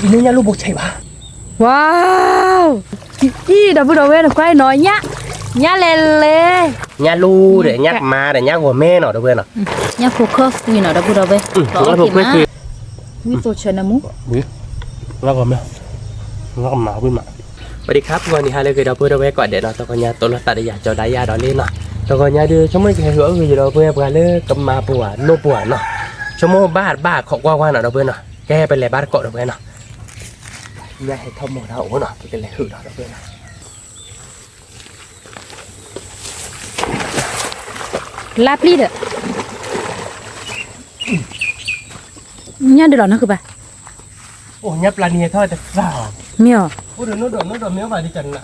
ini nya lu bốc cháy ba wow đi đâu vừa đâu về quay nói nhá lê nya lu để nhắc ma để nhắc của mẹ nó đâu về nó nhá focus vì nó đâu vừa đâu về nó focusมีตัวเชนมุวิงอกมั้ยงอกหมาวิ่งมาสวัสดีครับวันนี้ฮะเลยคือเราเพื่อเราไว้ก่อนเดี๋ยวเราต้องการยาตัวละตัดอยากจะได้ยาดอลลี่เนาะต้องการยาดูชั่วโมงแค่หัวคือเราเพื่อการเลิกกำมาปวดโนปวดเนาะชั่วโมงบ้าขอกว่าเนาะเราเพื่อนเนาะแกไปเลยบ้านเกาะเราเพื่อนเนาะยาให้ทอมหมดเราโอ้เนาะเป็นเลยหืดเราเพื่อนเนาะลาบลีดเนี่ยเดี๋ยวนะคือปะโอ้ยับลาเนียทอดจะสาวเมียวโอ้เดี๋ยวโน้ตเมียวไปดิจันน่ะ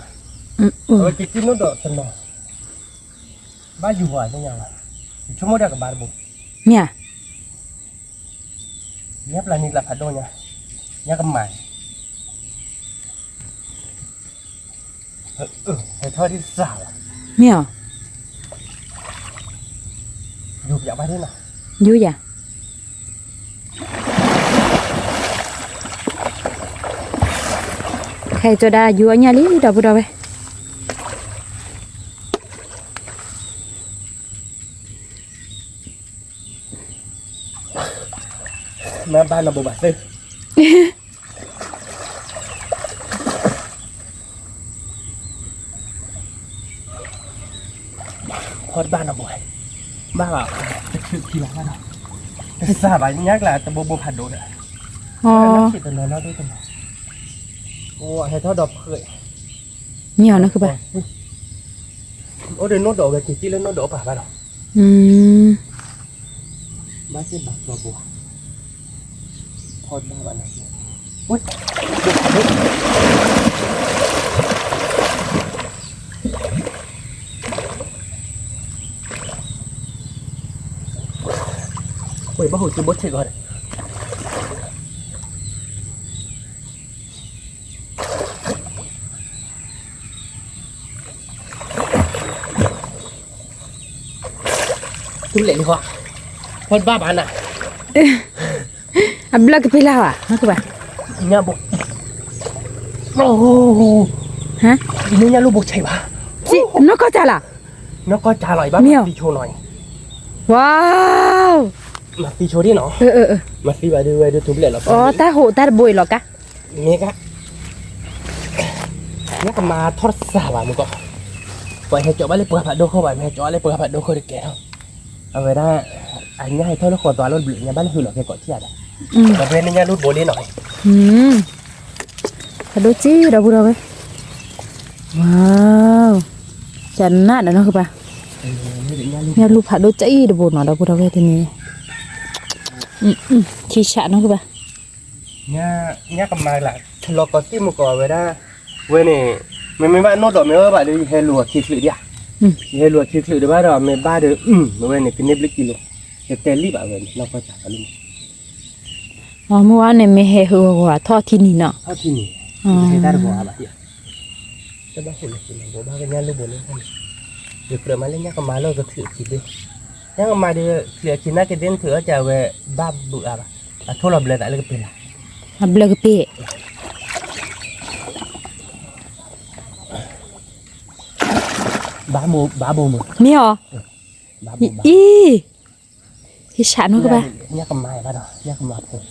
กินโน้ตจันน่ะบ้าอยู่หัวจังยังชั่วโมงเดียวกับบาร์บุเมียยับลาเนียละพัดโดนเนี่ยยับกับหมาให้ทอดที่สาวเมียวอยู่อยากไปที่ไหนอยู่อย่าใครจะได้อยู่อันนี้ลิดาวบุดาวไปแม่บ้านเราบุบซื้อพอดบ้านเราบ่อยบ้าเปล่าจะคือกี่ล้านเนาะสาบานยักษ์แหละแต่บุผัดโดดอ่ะอ๋อคิดแต่เราด้วยกันโอ้ให้ทอดดอกเคยเมียวนะคือปะโอ้เดี๋ยวโน้ตดอกไปกี่แล้วโน้ตดอกป่ะบ้านเราบ้านที่บักตัวบัวพอดบ้านเราอุ้ยโอ้ยบ้าหูจะบดเฉยก่อนตุ้มเหล็กดีกว่าพอดบ้าบ้านอ่ะอับลักไปแล้วอ่ะนะคือปะเนี่ยบุกโอ้โหฮะนี่เนี่ยลูกบุกใช่ปะจินกก็จะล่ะนกก็จะอร่อยบ้างตีโชว์หน่อยว้าวมาตีโชว์ดิเนาะมาตีไปดูตุ้มเหล็กเราอ๋อตาโหตาบุยหรอกะนี่กะเนี่ยก็มาทอดสาบมึงก็ปล่อยให้เจาะบ้านเลยเปิดผัดโดเข้าไปให้เจาะเลยเปิดผัดโดเข้าไปแก่เอาไว้ได้อันนี้ให้เท่าลูกคนตัวรถเบื่อเนี่ยบ้านหือหรอกแกกดเที่ยดแต่เป็นเนี่ยรูดโบลี่หน่อยผัดโดจี้ดาวบุดาวไปว้าวจันน่าเดี๋ยวนะคือปะเนี่ยลูกผัดโดจี้ดาวบุดหน่อยดาวบุดาวไปทีนี้ขี้ฉะนะคือปะเนี่ยกำมาแหละทะเลาะกันที่มุกเอาไว้ได้เว้ยเนี่ยไม่ว่าโน้ตดอกไม่ว่าแบบนี้ให้รัวคิดหรือเดียให้รัวคิดหรือเดี๋ยวบ้านเราไม่บ้าเด้อเว้ยเนี่ยกินเน็บเล็กกิโลเตลี่แบบเว้ยเราก็จับกันเลยอ๋อเมื่อวานเนี่ยไม่ให้หัวทอดที่นี่เนาะทอดที่นี่ให้ได้หัวแบบนี้จะบ้าคนกินหัวบ้ากันเนี่ยลูกบอลนี่กันเดี๋ยวเปลือกมาเล่นเนี่ยก็มาเราก็ถือคิดดิเนี่ยก็มาเดี๋ยวเปลือกคิดน่าจะเด่นถือจะเว้ยบ้าบุกอะไรแต่ทั่วเราเปลือกแต่เล็กเป็นละเปลือกเป๊ะบ้าบูมือมีเหรออีที่ฉันว่าก็ไปเนี่ยกำไม้บ้านเนาะเนี่ยกำไม้ผม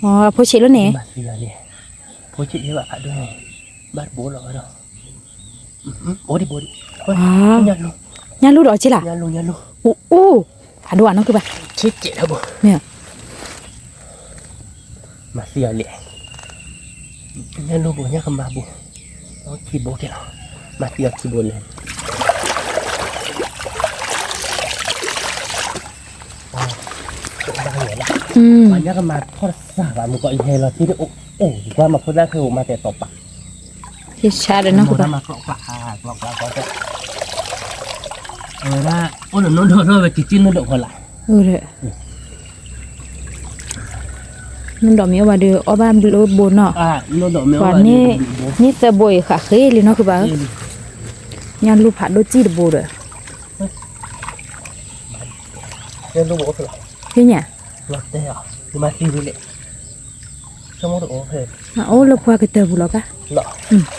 อ๋อพูดชิแล้วเนี่ยบ้านเสือเนี่ยพูดชิเยอะด้วยบ้านบูหรอเนาะโอ้ดิบูดิยันลูดอจิล่ะยันลูอู้ผ่านด่วนนั่นคือไปชิเจ๋อบูเนี่ยมาเสือเลยยันลูบูเนี่ยกำไม้บูโอ้ขี้บูเนาะมาเสือขี้บูเลยวันนี้ก็มาทอดสาบมันก็อีเฮลที่ได้โอ้ว่ามาพูดได้คือมาแต่ตบปะที่ชาเลยนะคุณมากรอกปลาก็ว่าโอ้เดี๋ยวโน้ตไปจิ้นโน้ตคนละเลยมันดอกเมียวมาดูอ้อบ้านรูบนเนาะโน้ตดอกเมียววันนี่จะบ่อยค่ะเคยเลยเนาะคือบ้ายันรูผัดโดจี้ดบูเลยเรื่องรูบก็คือพี่เนี่ยรถเดียวมาตีเลย semua tu oh heh oh lo puas kita pula kah nak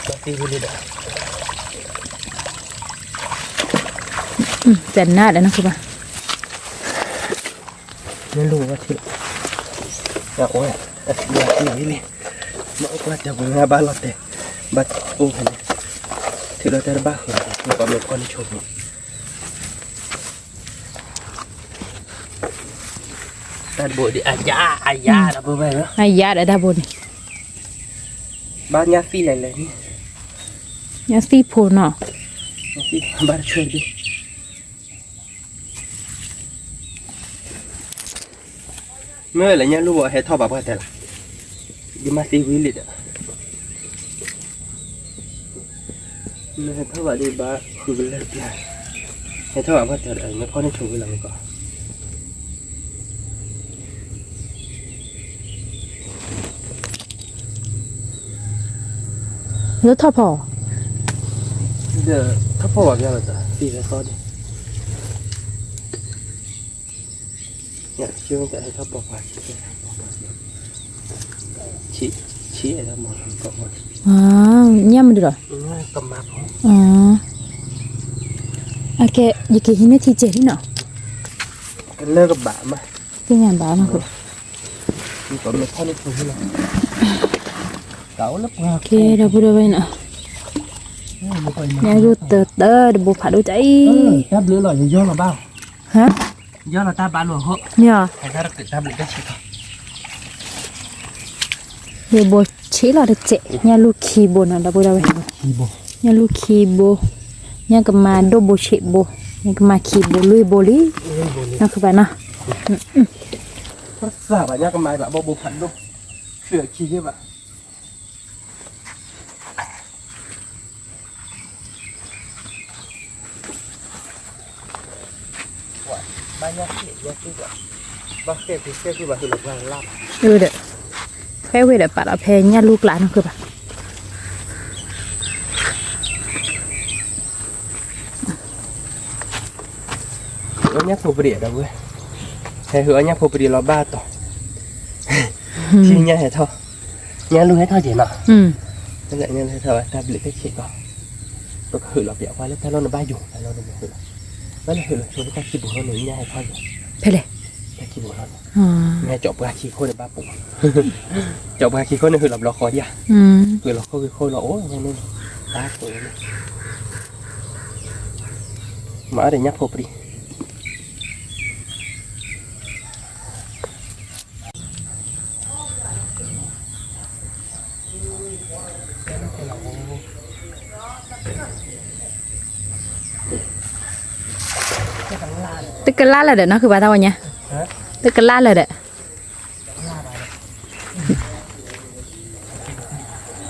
mati boleh dah จันนาดนะคือป่ะ ni lu mati ya oh ya mati ni mak aku ada bunga balot deh bat oh ni tidak terbah lupa melakukan coba tadi buat di ayah apa baik lah อายาดada bun banyak feel lah ni ยาสีโพนอ่ะ nanti baru cuci deh mưa là nhá lu hay thọ bảo bao tiền đi mà tí quý liệt ạ mưa hay thọ bảo đi ba khử cái lên tiền hay thọ bảo bao tiền ở nó có nên chụp cái làm có แล้วทอพอ giờ thọ bảo bao giờ tí là có đi nhá chưa tại hay thọ bảo bao chị ở đâu mà có một อ๋อย่ามันดูหรอ cầm map อ๋อโอเคยี่กี่หินที่เจนี่เนาะ cái lơกับbạn mà เป็นงานบ้ามาคือ có một con chụp cái làm cáo lấp hoa โอเคเราพูดไว้เนาะยาดูเตอเตอเดี๋ยวบุผ่าดูใจ táp lưỡi lòi do là bao ฮะ do là ta bán rồi hả เนี่ย thành ra được táp lưỡi cái gì เดี๋ยวบุชี้เราเจ๊ยาลูกคีโบนะเราพูดไว้ chi bộ ยาลูกคีโบยาก็มาโดโบเชโบยาก็มาคีโบลุยโบลีนั่นคือไปนะ giả bà nhá cái máy bà bộ phận đâu sửa chi chứ bà ba nhá cái gì chứ bà ba cái bà thì lục vàng lắm เออเด้อแพ้เวเด้อปัดเอาแพ้ยาลูกหลานนั่นคือไป ở nhá phổ bìa đâu ơi hay hứa nhá phổ bìa là ba tổ chi nhá hay thôi nhá luôn hết thôi chỉ nào อืม nên lại nhân hay thôi ta bị cái chị còn tôi hử là bịa qua lớp ta lo nó ba dùng ta lo nó hử vẫn là hử là chúng ta chỉ bù hơn nữa nhá hay thôi ไปเลย ta chỉ bù hơn อ๋อ nghe chọc ba chi khôi là ba bù chọc ba chi khôi này hử làm lò khó đi à อืม hử lò khôi là ố nghe nên ta tuổi mà để nhắc phổ bìaตึกกะลาเลยเด้อเนาะคือว่าเท่าวันเนี้ยตึกกะลาเลยเด้อ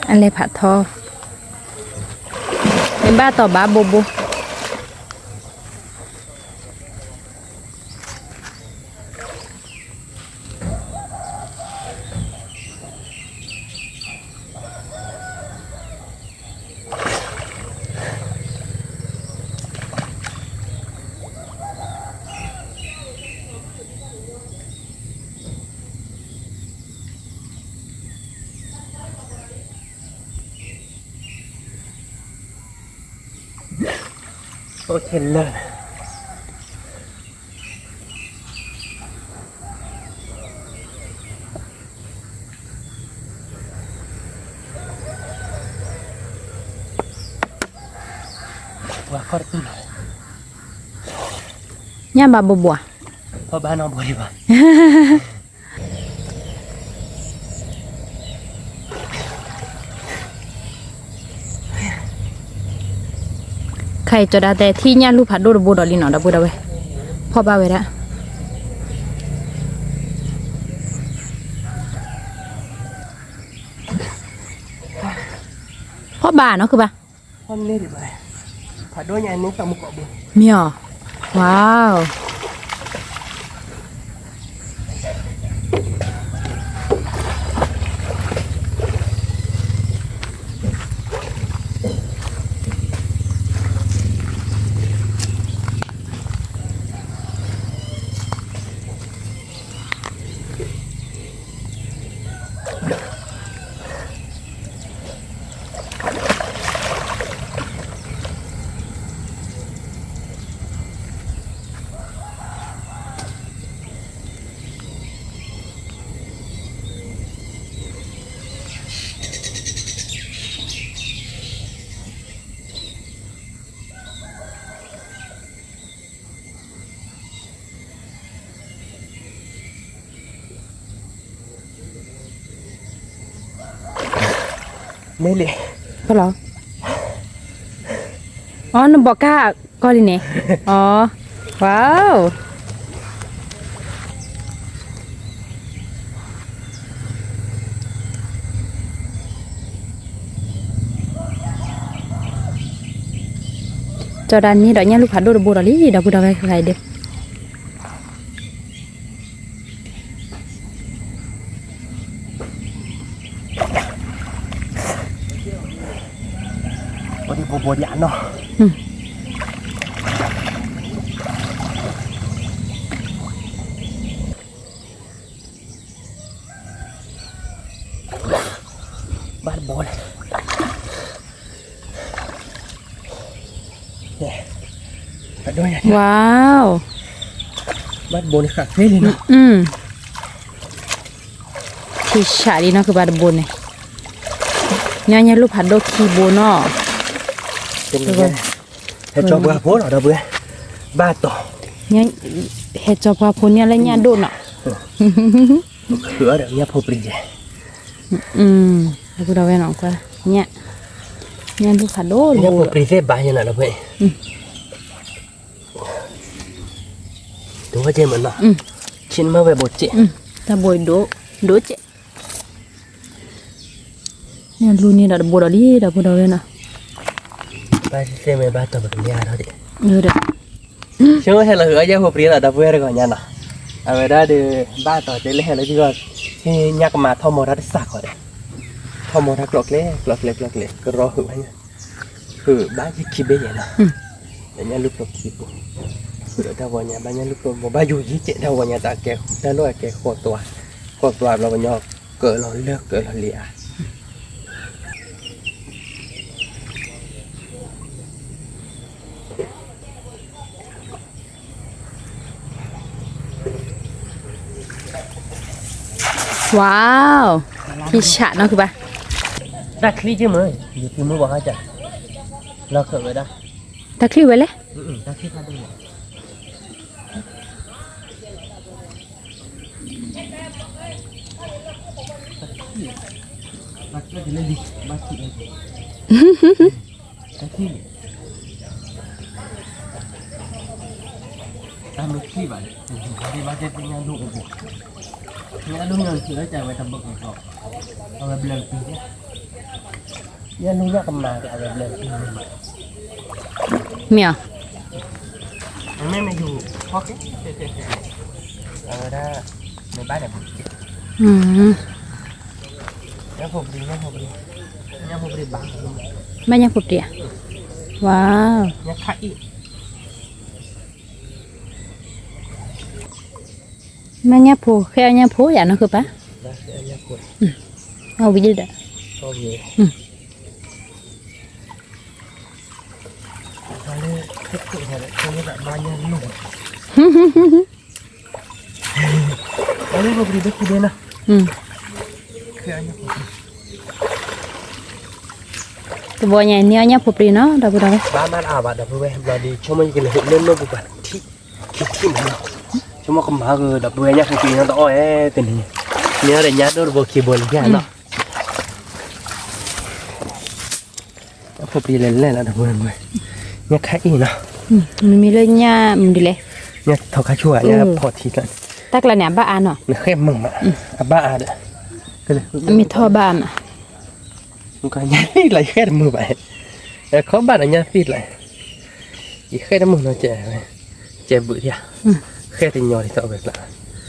อันเลยผัดทอเป็นบ้าต่อบ้าโบโบ Ôi thiên lên và con tu rồi ย่าบาบัวบัว thôi ba nó bồi đi bà ใครจะได้แต่ที่ย่าลูกผัดโดดบัวดอลลีนอดับบัวดาเว้ยพ่อบ้าเว้ยละพ่อบ้าเนาะคือป่ะ con lên đi bà phải đôi nhà nên tao một cọ bùn มีหรอว้าว ไม่เลย ก็เหรออ๋อน้ำบอกก้าก็เลยเนี่ยอ๋อว้าวจอดานนี้ดอกเนี่ยลูกผัดโดดบูดอลี่ดอกบูดอะไรใครเด็ก วันนี้ปวดหยาเนาะบ้านโบนเนี่ยไปด้วย ว้าว บ้านโบนค่ะเฮ้ยเลยเนาะ ที่ฉาดีเนาะคือบาดบนเนี่ยเนี่ยลูกผัดโดคีโบเนาะ เป็นไงเฮ็ดจอบเบื่อโพดเหรอเด้อเบื่อบ้าต่อ เนี่ยเฮ็ดจอบว่าพุ่นเนี่ยแล้วเนี่ยโดนเนาะ เขือเดี๋ยวเนี่ยพอปรีเจ แล้วกูเดาไว้หน่อยกว่าเนี่ยลูกผัดโด เนี่ยพอปรีเซบ้าอย่างนั้นนะเพื่อนตัวเจมันเนาะชิ้นมาไว้บดเจ ถ้าบอยโดเจเนี่ยรูนี่ดอกบัวดอกนี้ดอกบัวดอกเลยนะ บ้าเซไม่บ้าต่อแบบนี้อะไรดิ เด้อ ช่วงเฮลล์ก็ยังพอปรีแล้วดับเบิ้ลก่อนเนี่ยนะเอาไว้ได้เดี๋ยวบ้าต่อเจเลยเฮลล์ที่ก็ที่ยักมาทอมอรัดสักก่อนเลยทอมอรัดกรอกเล็กก็รอหัวเนี่ยคือบ้าจะคิดไปอย่างนั้นแต่เนี่ยลูกตัวคิดคือถ้าวันเนี่ยบ้าเนี่ยลูกตัวบ้าอยู่ยี่เจถ้าวันเนี่ยตาแกถ้าน้อยแกโคตรตัวเราวันเนี่ยเกิดเราเลือกเกิดเราเลีย ว้าวที่ฉะเนาะคือปะ ดักคลีchứ mớiอยู่ที่มือบอกให้จัดเราเกิดไว้ได้ ตะคริวไว้เลย ดักคลีมาดูดักคลีจะเล่นดิดักคลีดักคลีตามลูกคลีบ้านที่บ้านจะเป็นงานลูกของผมงานลูกเงินคือจะไว้ทำบุญของเขาเอาไว้เบลล์ปีเนี่ยยันลูกยากมาจะเอาไว้เบลล์ปีเนี่ย เมียว ไม่อยู่เพราะได้ในบ้านแบบ ยังผมดีบาง แม่ยังปุดเดียว้าว ยังขายอีก แม่ยังผูแค่ยังผูอย่างนั้นคือปะ แล้วยังกด เอาวิจิตร ก็มีตอนนี้เท็กซี่เนี่ยตรงนี้แบบบ้านยังหนุ่มอันนี้ผมดีได้กี่เดือนนะคืออันนี้ผม ตัวบัวใหญ่เนี่ยยังปุดเดียเนาะดอกบัวดอก บ้านอาบัดเดี๋ยวเพื่อนเราดีช่วงมันกินเห็ดเล่นโน้ตบุกบันที่มันช่วงมันก็มาคือดับเบิลเนี่ยคือปีนั้นต้องอ้อยเป็นเนี่ยเดี๋ยวเนี่ยโดนบวกคีย์บอร์ดแค่เนาะผมดีเล่นแล้วดับเบิลไปเนี่ยขายอีกเนาะ มันมีเลยเนี่ยมันดีเลย เนี่ยทอคาชัวเนี่ยพอทีกัน ตักละเนี่ยบ้าอันเนาะ เนี่ยแค่มึงอ่ะบ้าอ่ะเด้อก็เลย มีท่อบ้านอ่ะ มันก็ยัดอะไรแค่มือไปแต่เขาบ้านอันยัดติดเลยอีกแค่มือเราเจ็บบึ้งแค่ติดยอที่ต่อแบบละ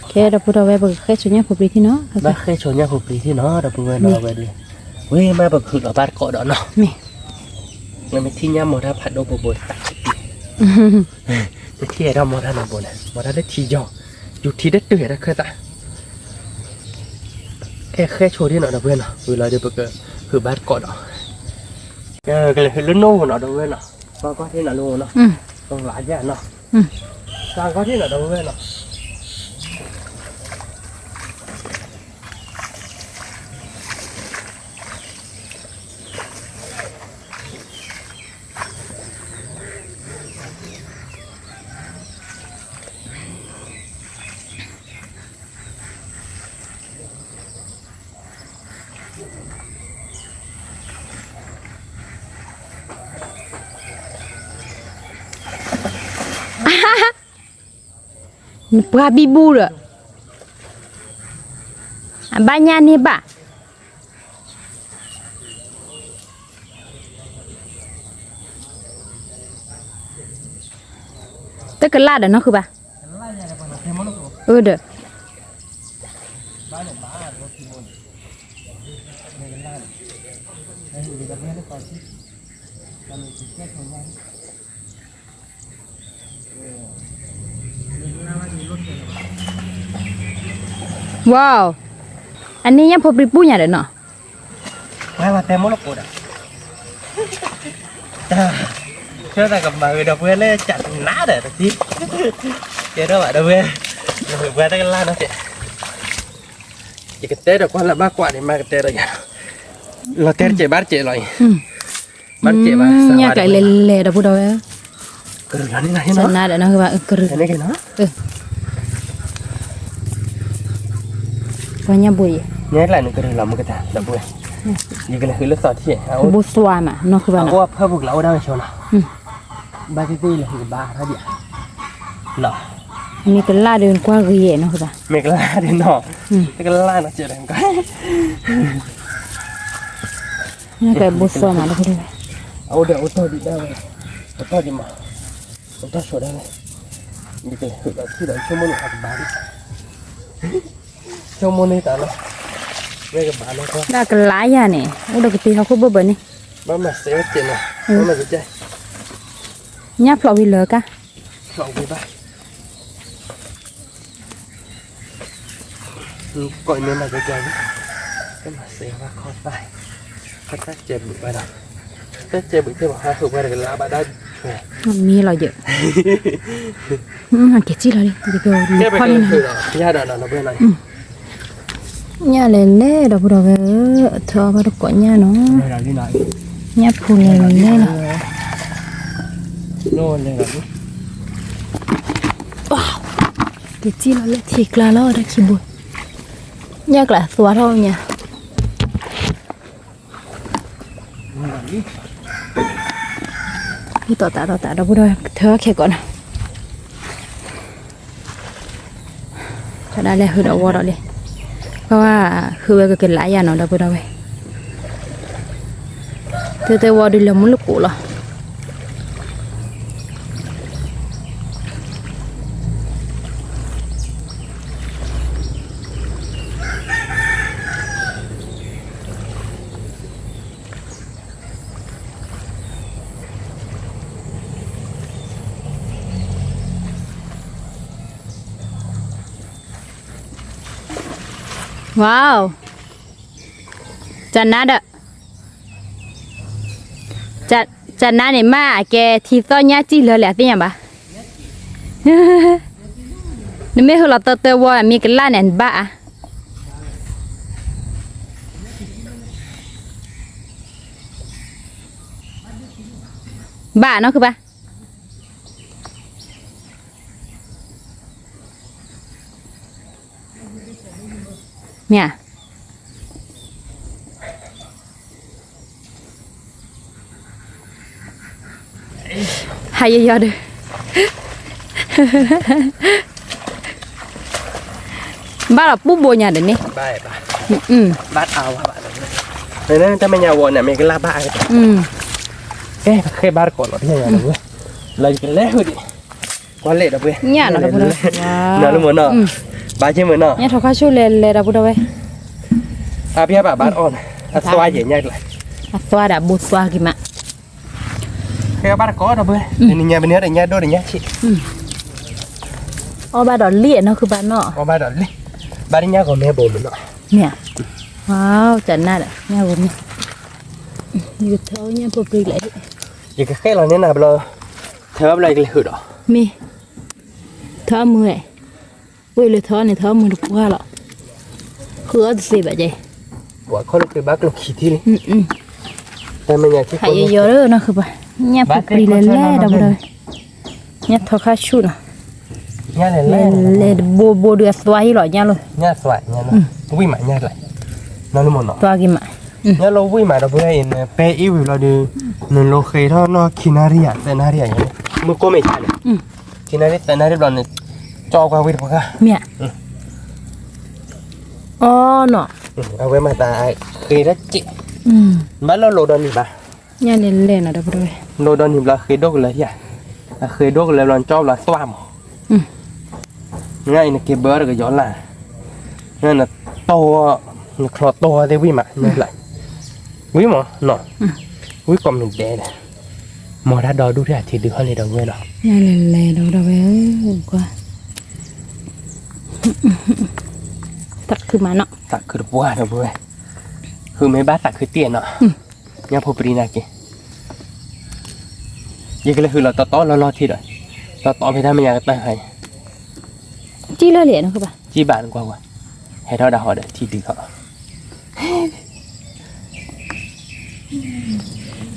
แค่ดอกบัวดอกไว้เบิกแค่ชุดเนี่ยปุดเดียที่เนาะ บ้าแค่ชนเนี่ยผมปีที่เนาะดับเบิลนอไปเลยเว้ยมาแบบคือเราบ้านเกาะดอกเนาะ นี่ มันเป็นที่ย่ำหมดถ้าผัดโดโบตัดจะเที่ยวเราหมดถ้าหนบนหมดถ้าได้ทีย่ออยู่ที่ได้เตื่อยได้เคยตาแค่โชว์ที่หน่อยนะเพื่อนเนาะเวลาเดี๋ยวเกิดคือบ้านเกาะเนาะก็เลยเล่นโน่เนาะเพื่อนเนาะก็ที่หน่อยโน่เนาะต้องหลายอย่างเนาะสร้างก็ที่หน่อยเพื่อนเนาะ Pura bibu dah. Banyak ni ba. Terkelat dah nak ke ba? Udah. Wow. Ani yang pabrik punya dah nak. Wah, temo lo dah. Kita tak kembali dah punya le cat nada tadi. Kita dah punya. Punya tak kelar nanti. Jika kita dah kuat bak kuat ni mak kita dah ya. Lo terce bar ce loi. Bar ce bar. Nya kai lele dah pudah ya. Kerulan ni nah ya. Sana dah nak ba kerut. Ini kena. Banyak boy. Nhớ lại nó cái làm một cái thằng đập bùi, như cái là hơi lướt sọt thế, Bố xoa mà nó cứ bảo nó có hơi buộc lẩu đâu cho nào, ba cái là hình ba thôi đi, lọ, mình cái la đường qua cái gì nó cứ bảo, mình cái la đến nọ, cái la nó chơi đánh cái, nó cái bố xoa mà nó cứ đi, ô tô đi đâu, ô tô đi mà, ô tô sửa đây này, như cái là khi đó cho môn học bán, cho môn này tao nó. Dah kelaya ni. Udah kepih aku bebe ni. Mama sewa cina. Mama kerja. Nyap lo wila kah? Lo wila. Coi nên là kerja ni. Mama sewa kotai. Kotai cebu pada. Kotai cebu itu bahasa pada kelapa pada. Mi lo je. Kecil lah ni. Jadi kau ni. Ya dah dah boleh naik. Nhà lele đâu bữa về thợ vào có nhà nó nhà phù lele nè wow cái chi là lệ thiệt là lo đã khi buồn nhà là xóa thôi nha đi tỏ tạ đâu bữa về thợ kia còn cho đã lệ hư đậu vào đó đi เพราะว่าคือว่าก็เกิดหลายอย่างเนาะเราไปเอาไปแต่ว่าดิลมันลุกกูเหรอว้าวจันนัดอะจันนัดเนี่ยมาแกทีต้อนยาจีเลยแหละที่ยังปะนี่ไม่คือเราเตอว่ามีกันล่าเนี่ยบ้าบ้าเนาะคือปะเนี่ยหายเยอะๆเลยบ้านเราปุ๊บบัวเนี่ยเดี๋ยวนี้บ้าบ้าบ้าเอาบ้าเลยนั่นถ้าไม่ยาวเนี่ยไม่ก็ลาบ้าเลยแค่บ้าก่อนหรอที่ยังไงเว้ยเลยกันแล้วดิก้อนเละนะเว้ยเนี่ยเราพูดเลยน่ารู้เหมือนเนาะบ้าใช่เหมือนเนาะเนี่ยเขาเข้าช่วยเลยเราพูดเลยพี่บ้าบ้านอ่อนสวายเย็นยังไงสวายดับบุษวากิมะแค่บ้านก้อนนะเว้ยนี่เนี่ยเป็นเนื้อแต่เนี่ยโดนแต่เนี่ยชิอ๋อบ้านดอกเลี้ยเนาะคือบ้านเนาะอ๋อบ้านดอกเลี้ยบ้านเนี่ยก็แม่บ่มเนาะเนี่ยว้าวจันน่าอ่ะแม่บ่มนี่ก็เท่าเนี่ยพอปรีเลยอีกแค่เราเนี่ยนะเราเท่าอะไรกันหืดหรอมีเท่ามือเว้ยเลยเท่าเนี่ยเท่ามือถูกว่าหรอคือเอาสิแบบใจว่าคนคือบ้านเราขี้ที่นี่แต่ไม่อยากที่คนหายเยอะเลยนะคือป่ะเนี่ยพอปรีเลยแล่ดำเลยเนี่ยทอข้าชุดอ่ะเนี่ยเลยโบเดือดสวายหรอเนี่ยเลยเนี่ยสวายเนี่ยเนาะวิ่งมาเนี่ยเลยนั่นรู้หมดเนาะตัวกิมะเนี่ยเราวิ่งมาเราเพื่อเห็นเปย์อีวิวเราดูนั่นโลเคท่อเนาะคินาริยะแต่นาริยะเนี่ยมันก็ไม่ใช่เลยคินาริแต่นาริเราเนี่ย จอกเอาไว้พอค่ะ เมียอ๋อเนาะ เอาไว้มาตาเคยได้จิบ้านเราโลดอนนี่ปะ เนี่ยเล่นๆนะเด้อบ่ได้ โลดอนนี่เราเคยดกเลยที่เคยดกเลยเราชอบเราต้มง่ายนะเก็บเบอร์ก็ย้อนล่ะนั่นน่ะโตคลอโตได้วิ่งมานี่แหละวิ่งหมอเนาะวิ่งกลมหนึ่งแดงหมอถ้าดอดูที่อาทิตย์ดูเขาเลยดอกเว้ยเนาะ เนี่ยเล่นๆเด้อเว้ยกว่าตักขึ้นมาเนาะ ตักคือบัวนะเว้ยคือไม่บ้าตักคือเตี้ยเนาะยังพอปรีนากิยังก็เลยคือเราต่อเรารอที่เดียวต่อไปได้ไม่อยากตั้งให้ จี้ละเหรียญคือป่ะ จีบานกว่าให้เท่าดาวเด้อที่ดีเขา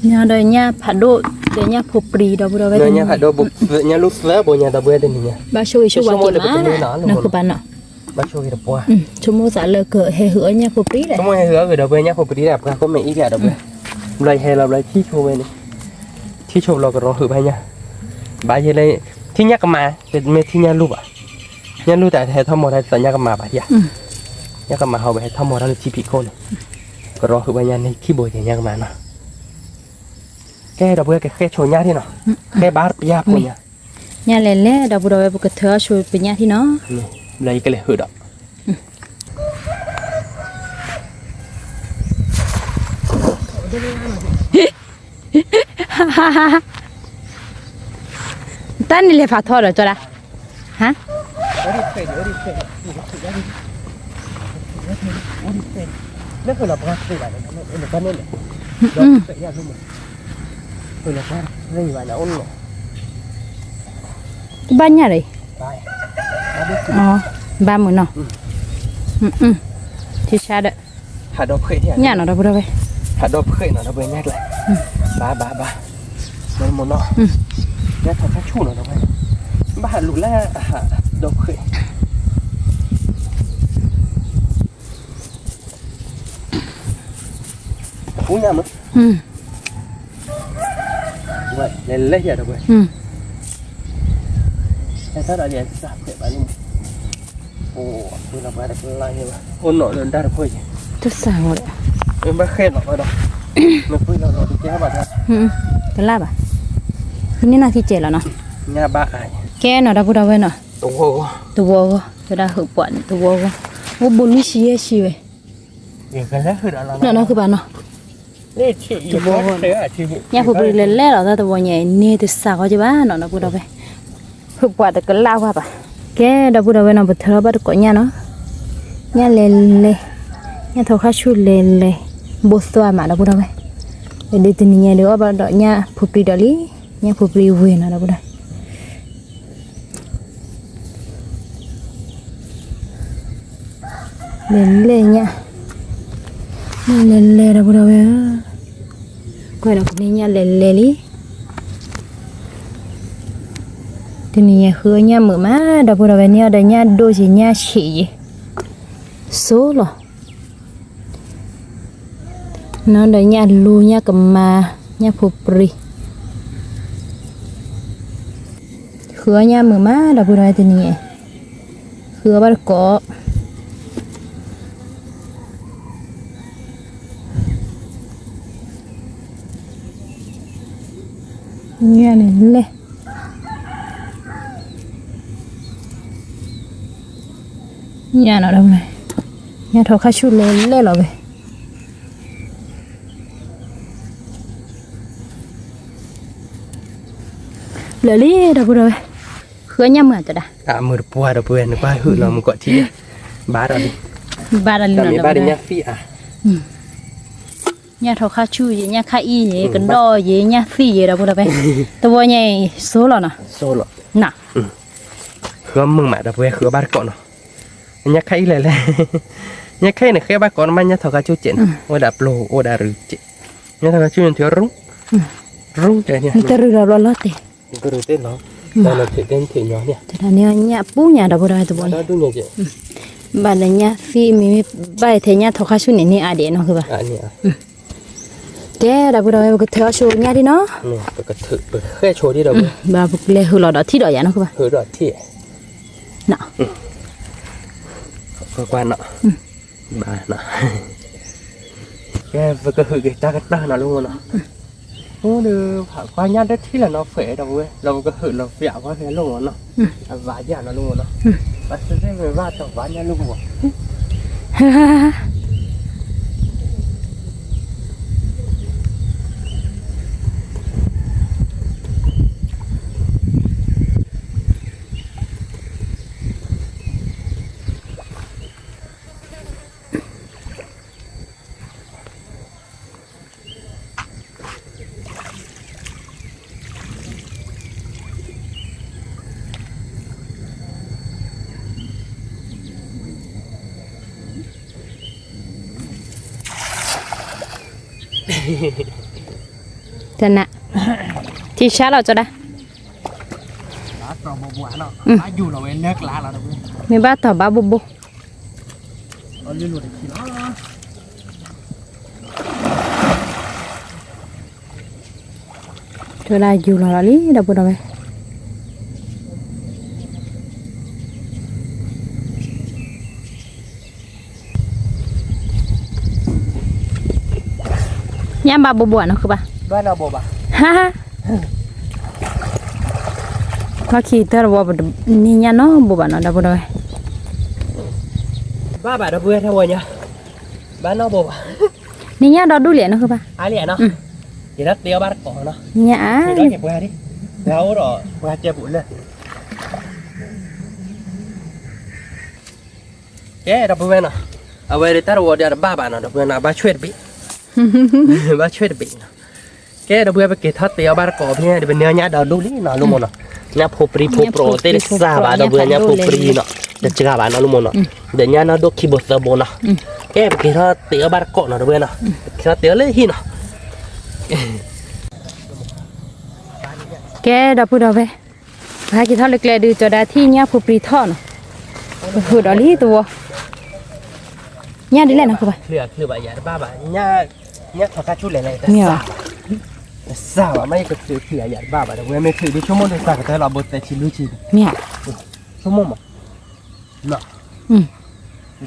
เนี่ยเดี๋ยวเนี่ยผัดโดเดี๋ยวเนี่ยผูปรีดอกบัวไว้ เนื้อเนี่ยผัดโดบุเนี่ยลูกเสือบุเนี่ยตะเบื่อเดี๋ยวนี้ บาช่วยช่วยกินมานั่นคือปันเนาะ บ้าช่วยกันปัว ชั่วโมงสารเลยเกิดเหตุเนี่ยผูปรีเลย ทำไมเหรอเดี๋ยวเบื่อเนี่ยพอปรีแบบก็ไม่อีกแล้วเดี๋ยวเบื่อเลยให้เราเลยที่โชว์ไปนี่ที่โชว์เราก็รอหือไปเนี่ยบ้าเยเลยที่เนี่ยก็มาเป็นเมที่เนี่ยลูกอ่ะเนี่ยลูกแต่แท้ทั้งหมดสัญญาก็มาบ้าเนี่ยก็มาเอาไปทั้งหมดทั้งที่พิโคนก็รอหือไปเนี่ยในขี้บ่อยเนี่ยก็มาเนาะแกเราเบื่อแค่โชว์เนี่ยที่เนาะแค่บ้ายาปุ่นเนี่ย เนี่ยเล่นๆดอกบัวไว้ปกติเธอช่วยเป็นเนี่ยที่เนาะ เลยก็เลยหืดอ่ะ ตั้นนี่เลยฝาทอดเหรอจ๊ะฮะนั่นคือเราบ้าสิบ้านเนี่ยเราบ้านเนี่ยเราเสียทุกคนคือเราบ้านนี่บ้านเราอุ่นหรอ บ้านเนี่ยเลย ไป อ๋อบ้านหมุนเนาะที่ชาด หาดอกเขยเนี่ย เนี่ยเนาะดอกบัวไว้ หาดอกเขยเนาะเราเบื่อแน่เลยบ้ามันหมดเนาะเนี่ยถ้าชูเนาะเราไปบ้าหลุดแล้วหาดอกเขยฟุ้งยามั้งไว้เล่นเล่นอย่าดอกเว้ยแต่ถ้าเราเรียนสับเก็บไปนี่โอ้คือเราไปได้เป็นไรเนี่ยวะโอ้หน่อยเดินได้เพื่อน ทุกสั่งหมด ไม่เคยหรอกไม่ดอกไม่คุยเราดูแค่บัตร กันลาบอ่ะคืนนี้นาที7แล้วเนาะ งาบ้าไอ้ แกเนาะดอกบัวไว้เนาะ ตัวโง่ ตัวก็จะได้หืบปวดตัวก็ว่าบุญนี่ชี้ชี้เว้ย อย่างกันแล้วคืออะไร เนาะคือบ้านเนาะ นี่ชี้อยู่บนเสือชี้ เนี่ยผูปรีเล่นๆหรอแต่ตัวใหญ่เนี่ยแต่สาวจะบ้านเนาะดอกบัวไว้หืบปวดแต่กันลาว่าป่ะแกดอกบัวไว้เนาะบุตรบ้านก็เนี่ยเนาะเนี่ยเล่นเลยเนี่ยทอข้าชุดเล่นเลยบุษตัวมาดอกบัวไว้เดี๋ยวทีนี้เดี๋ยวบ้านดอกเนี่ยผูปรีดอลี่เนี่ยผูปรีเว้ยเนาะดอกบัวเล่นเลยเนี่ยเล่นเลยดอกบัวไว้ก็ดอกนี้เนี่ยเล่นเลยลิทีนี้คือเนี่ยเหมือนมาดอกบัวไว้เนี่ยเดี๋ยวเนี่ยดูสิเนี่ยฉี่โซ่หรอน้องเดี๋ยวเนี่ยลูเนี่ยกับมาเนี่ยผูปรีคือเนี่ยเหมือนมาดอกบัวไว้ทีนี้คือบ้านเกาะเนี่ยเลยเนี่ยเนาะทำไมเนี่ยทอข้าชุดเลยเหรอเว้ยเหลือลี่ดอกบัวเลยคือเนี่ยเหมือนจะได้ มือปัวเราเบื่อนึกว่าหืดเรามันก็ที่บ้าเราดิ บ้านอะไร แต่ เนาะ มี ดอก บ้า บัว เนี่ยฟี่อ่ะ เนี่ยทอข้าชุดเนี่ยข้าอีกันดอเนี่ยฟี่ดอกบัวเลยตัวเนี่ยโซ่หรอเนาะ โซ่หรอ น่ะ คือมึงมาเราเบื่อคือบ้าก่อนเนาะเนี่ยใครเลยเนี่ยใครเนี่ยแค่บ้าก่อนมันเนี่ยทอการชูเจนโอดาโปรโอดาหรือเจเนี่ยทอการชูเถื่อรุ่งใจเนี่ย นี่ก็รู้เราล้อเตะ ก็รู้เต้นเนาะแต่เราเต้นเถื่อเนี่ย แต่ตอนนี้เนี่ยปูเนี่ยดอกบัวเลยตัว เรา นี้ ดูเนี่ยเจ บ้านเนี่ยฟี่มีใบเทียนทอข้าชุดนี่อาเดียเนาะคือป่ะ อันนี้ แกดอกบัวเลยก็เธอชูเนี่ยดิเนาะ เนี่ยก็ถือแค่โชว์ที่เรา บาบุกเลยคือเราดอกที่ดอกอย่างเนาะคือป่ะ คือดอดที่ เนาะ cơ quan nọ bà nọ cái vừa cái hự cái ta nó luôn nọ ô được phải qua nhát đất thì là nó phệ đâu ấy đâu cái hự là phẹo quá thế luôn nọ vả nhà nó luôn nọ bắt sẽ về vả tàu vả nhà luôn rồi Chân nè thì sao rồi cho đây đã tròn một quả nọ đã dù là bên nước lá là đâu mình bắt tàu ba bù bù nó liên luôn thì nó cho là dù là lý đâu bù đâu vậy nhám ba bù bù nó cứ ba ba nào bộ bà ha ha mà khi tao bù bù ni nhá nó bù bà nó đâu bù đâu vậy ba bà đâu vừa thôi nhá ba nó bộ bà ni nhá đó đu liền nó cứ ba ai liền nó thì nó tiêu ba cỏ nó nhá thì đó kẹp qua đi đâu rồi qua chơi bụi lên cái đâu vừa nè ở về thì ta đâu đi ba bà nó đâu vừa nào ba chuyên bị ba chuyên bị cái đâu vừaไปเก็บทัดเตียวบ้านกอบเนี่ยเดี๋ยวเป็นเนื้อเนื้อดาวดูนี่เนาะลุงมอนเนาะเนื้อโพปรีโพโปรเตลิซาบาดาวเนื้อโพปรีเนาะเดี๋ยวจะกลับบ้านเนาะลุงมอนเนาะเดี๋ยวเนื้อเนาะดูคีบสโบเนาะแกไปเก็บทัดเตียวบ้านกอบเนาะดาวเนาะเก็บทัดเตียวเลยหินเนาะ cái đó bù đâu vậy hai cái thao lực lệ đưa cho đã thi nhá phụ bì thọ nó phụ đó lý tùa nhá đi lên nó không phải เหลือคือแบบอย่างบ้าแบบเนี่ยเขาคัดชุดอะไรแต่ เนี่ย สาวไม่ก็คือเผื่ออย่างบ้าแบบเว้ยไม่คือที่ชั่วโมงเดียวกันแต่เราบดแต่ชิลูชิ เนี่ย ชั่วโมงมั้งเนาะ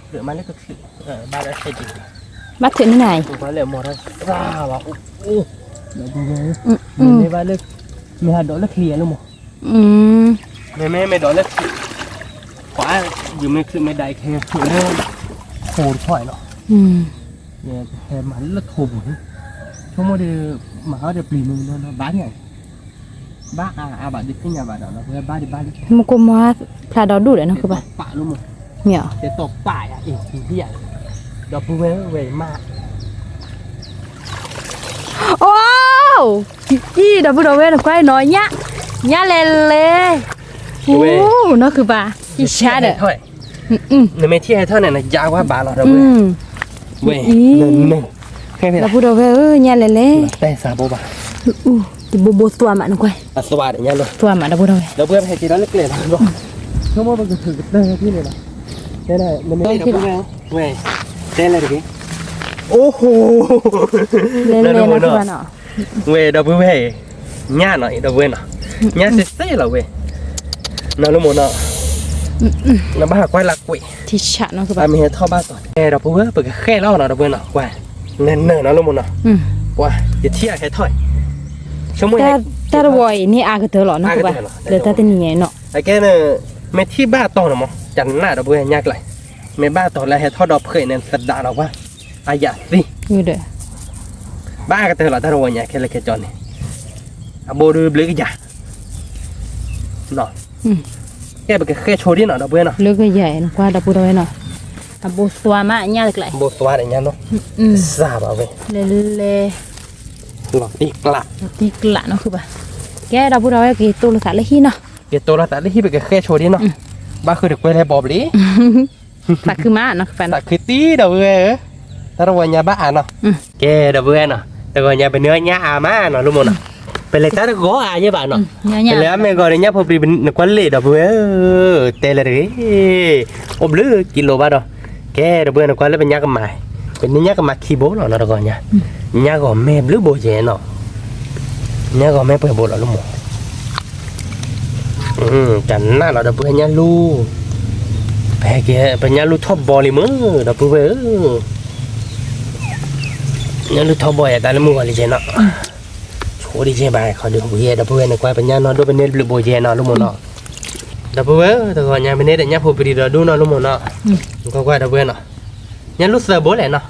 เผื่อมันนี่ก็คือบ้าแล้วใช่จริง bắt thử như này ถูกไหมเลยมอร์สาวอ่ะโอ้เดี๋ยวดูเลยไม่ว่าเลิกไม่หาดอกเลิกเคลียร์แล้วมั้ง ไม่ดอกเลิกขวาอยู่ไม่คือไม่ได้แค่คือเรื่องโผล่ถอยเนาะเนี่ยแค่มันเลิกโผล่ชั่วโมงเดียวมาเขาจะปลีมือเนาะบ้านใหญ่บ้าบ้านดิบที่ไหนบ้านเราเพื่อบ้านดิบ้าน một cô mua là đó đủ đấy nó không phải ป่าลูกมั้ง เนี่ย แต่ตกป่าอ่ะอีกทีที่ใหญ่ดอกพูเวมาก ô gì đó bù đâu vậy nó quay nói nhá nhá lên lên nó cứ bà chị xa đấy เท่าไหร่ในเมที่เท่าไหร่นะยาวกว่าบ้านเราเว้ยเว้ยนึ่งแค่ไหน là bù đâu vậy nhá lên lên แต่สาบบ่ thì bù bù tua mà nó quay อัศวาอย่างเงี้ยเลย tua mà đâu bù đâu vậy เราเพื่อให้กินแล้วเล็กๆนะบอกชั่วโมงมันก็ถือได้ที่เลยนะได้มันไม่ได้เว้ยเต้นอะไรดิโอ้โห lên lên nó cứ bà nó เว้ยเราเพื่อให้ย่าหน่อยเราเว้ยเนาะย่าเซ่ๆเราเว้ยเราลูกหมูเนาะเราบ้าควายลักเว้ย thì chả nó cứ บ้า bà มีท่อบ้าต่อเราเพื่อเปิดแค่เล่าเนาะเราเว้ยเนาะกว่าเนินๆเนาะลูกหมูเนาะว่าจะเที่ยวแค่ถ้อยชั่วโมง ta rồi ni à cái thứ lọ nó cứ bà để ta tên nhẹ nọ ไอ้แกเนี่ยไม่ที่บ้าต่อเนาะมั้งจันหน้าเราเว้ยยากเลยไม่บ้าต่อแล้วให้ท่อดอกเคยเนี่ยสัตว์ด่าเราว่าอายะสิ như đấy บ้าก็เถอะละถ้าเราเนี่ยแค่เล็กแค่จอนนี่อะโบดูเบลกจ้ะเนาะแกไปแค่โชว์ดิเนาะเราเว้ยเนาะ lưỡi cái dày nó qua đập bù đâu vậy nọ à bù tua mà nhá được lại โบตัวอะไรเงี้ยเนาะซาบ่เว้ย lên lên หลอกตีกละ tí lạ nó cứ bà cái đập bù đâu vậy cái tôi là thả lấy hi nọ เดี๋ยวตัวละแต่ที่ไปแค่โชว์ดิเนาะบ้าคือเด็กเว้ยเลยบอบลิ phải cứ má nó phải แต่คือตีเด้อเว้ยถ้าเราเนี่ยบ้าเนาะแกเด้อเว้ยเนาะแต่ก็เนี่ยเป็นเนื้อหญ้าอามาเนาะลูกหมูเนาะเป็นเลยถ้าก็อาเนี่ยบ้าเนาะ nhá แล้ว nhá แม่ก็เนี่ยพอเป็นควันเล่เด้อเว้ยเตลเลยอบลือกิโลบาทเนาะแกเด้อเว้ยเนาะควันแล้วเป็นหญ้ากระไม้เป็นหญ้ากระไม้ขี้โบเนาะเราก็เนี่ยหญ้าก็แม่บลือโบเจเนาะหญ้าก็แม่เปิดโบแล้วลูกหมูจันหน้าเราเด้อเว้ยหญ้าลู Pege banyak lu top ball lima dah pun yang lu top ball ya dalam muka je nak di je baik kalau dia boleh dah pun nak kuat banyak nak dua benih beli boleh nak lu mana dah pun tu kalau yang benih dah nyap beri dah dua nak lu mana kau kuat dah pun nak yang lu boleh nak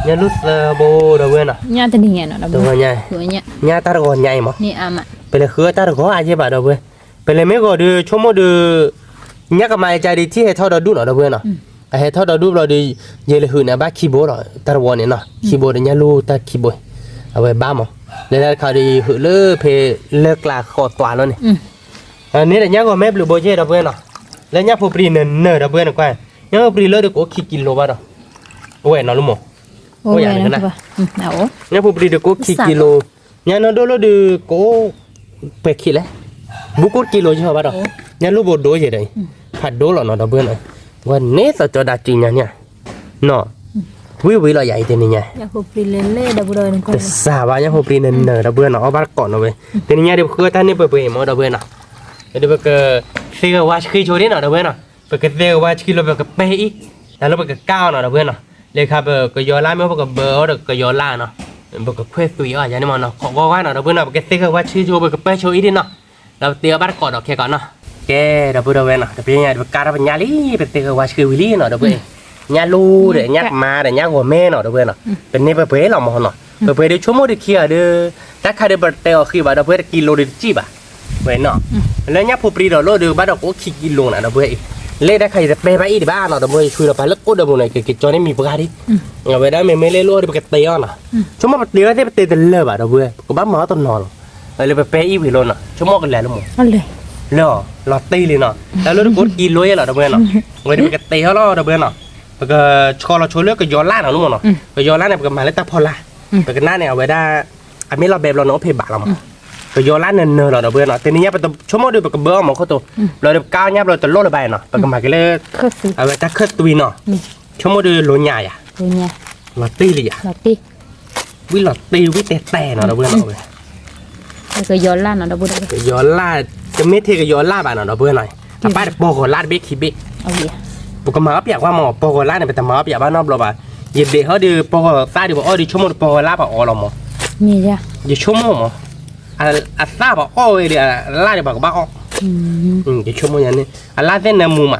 yang lu dah pun nak nya tadi nya nak tu nya nya tar kau nya mah ni amat pele khứa tar kau aje bah dah pun pele me kau de cuma de nya kamai jadiที่ให้เท่าเดาดูเนาะเด้อเพื่อนเนาะให้เท่าเดาดูเราดิเยเลยหือนะบ้าคีย์บอร์ดเนาะตะวันเนี่ยเนาะคีย์บอร์ดเนี่ยรู้ตะคีย์บอร์ดเอาไว้บ้ามั้งแล้วเขาดิหือเลิกเพเลิกลาขอตัวแล้วนี่อันนี้แต่เนี่ยก็แม่ปลูกโบเช่เด้อเพื่อนเนาะแล้วเนี่ยพอปรีเนเนอเด้อเพื่อนกว่าเนี่ยปรีเลิกเด้อก็คิดกิโลบาทเนาะโอ้ยเนาะรู้มั้งโอ้ยอย่างนั้นนะเอาเนี่ยพอปรีเด้อก็คิดกิโลเนี่ยเนาะโดโลเด้อก็ไปคิดเลยบุกกิโลใช่ป่ะเนาะเนี่ยรู้บ่โดยยังไงผัดโดหรอเนาะเพื่อนวันนี้สัจจะจริงเนี่ยเนาะวิเราใหญ่เต็มนี่ไง อยากพูดปริเล่ๆดับเบิลเลยก่อน สาบานยังพูดปริเนเนอร์ดับเบิลเนาะเอาบ้านก่อนเนาะเว้ยเต็มนี่เดี๋ยวคือท่านนี่เปิดๆหมดดับเบิลเนาะเดี๋ยวเปิดเสียว่าชิโชว์นี่เนาะดับเบิลเนาะเปิดเสียว่าชิโลเปิดเป๊ะอีแล้วเราเปิดก้าวเนาะดับเบิลเนาะเลยครับก็ย้อนล่าไม่เปิดเบอร์ก็ย้อนล่าเนาะเปิดเควสตุยอ่ะอย่างนี้มันเนาะของว่าเนาะดับเบิลเนาะเปิดเสียว่าชิโชว์เปิดเป๊ะโชว์อีดิเนาะเราเตียบ้านก่อนโอเคก่อนเนาะแกดับเบิลเว้ยเนาะแต่เป็นยังไงเป็นการเป็นยาลีเป็นเตะว่าชื่อวิลลี่เนาะดับเบิลยาลูเดี๋ยวยามาเดี๋ยวยาหัวแม่เนาะดับเบิลเนาะเป็นนี่เป๊ะๆเราหมดเนาะเป๊ะๆเดี๋ยวชั่วโมงเดี๋ยวเคลียร์เดี๋ยวถ้าใครเดี๋ยวเตะคือว่าดับเบิลกิโลเดี๋ยวจีบอ่ะเว้ยเนาะแล้วยาผู้ปรีเราโลเดี๋ยวบ้านเราก็คิดกิโลนะดับเบิลเล่ได้ใครจะเป๊ะไปอีกบ้านเนาะดับเบิลช่วยเราไปแล้วก็ดับเบิลเนี่ยกิจจอนี่มีประการดิเอาไว้ได้ไม่เล่โลเดี๋ยวไปเตะเนาะชั่วโมงเตะได้ไปเตะเตะเลิศอ่ะดับเบิลก็บ้านหมอต้นนอนเลยไปเป๊ะอีกวิโลเนาะชั่วโมงกันแล้วมั้งเอาเลยเนาะลอตตี้เลยเนาะแล้วรู้กดกินเลยเหรอดับเบิลเนาะเว้ยเดี๋ยวไปเตะเขาเนาะดับเบิลเนาะไปก็ชอเราโชว์เลือกก็ย้อนล่าเนาะรู้มั้งเนาะก็ย้อนล่าเนี่ยไปก็มาเล่นตาพอละไปก็หน้าเนี่ยเอาไว้ได้อันนี้เราแบบเราเนาะเพย์บาเรามั้งก็ย้อนล่าเนินๆเหรอดับเบิลเนาะแต่นี่เนี่ยไปตัวชั่วโมงเดียวไปก็เบอร์หมอเขาตัวเราเดี๋ยวก้าวเนี่ยเราจะโลดระบายเนาะไปก็มาก็เลยเอาไว้ตาเคลื่อนตัวเนาะชั่วโมงเดียวล้นใหญ่อะลอตตี้เลยอะวิลอตตี้วิแต่เนาะดับเบิลเนาะก็ย้อนล่าเนาะดับเบิลย้อนล่าจะไม่เทก็ย้อนล่าบ้านเนาะดับเบิลหน่อยแต่ป้าปอกลาดเบคคิเบกเอาดิปกมาเปียกว่าหมอปอกลาดเนี่ยเป็นแต่หมอเปียกบ้านนอกเราบ่เย็บเด็กเขาดูปอกซาดูบอกอ๋อดูชั่วโมงปอกลาดป่ะอ๋อเราหมอมีจ้ะดูชั่วโมงหมอซาบอกอ๋อเดี๋ยวลาดเดี๋ยวบอกบ้าอ๋อดูชั่วโมงอย่างนี้ลาดเส้นน้ำมูม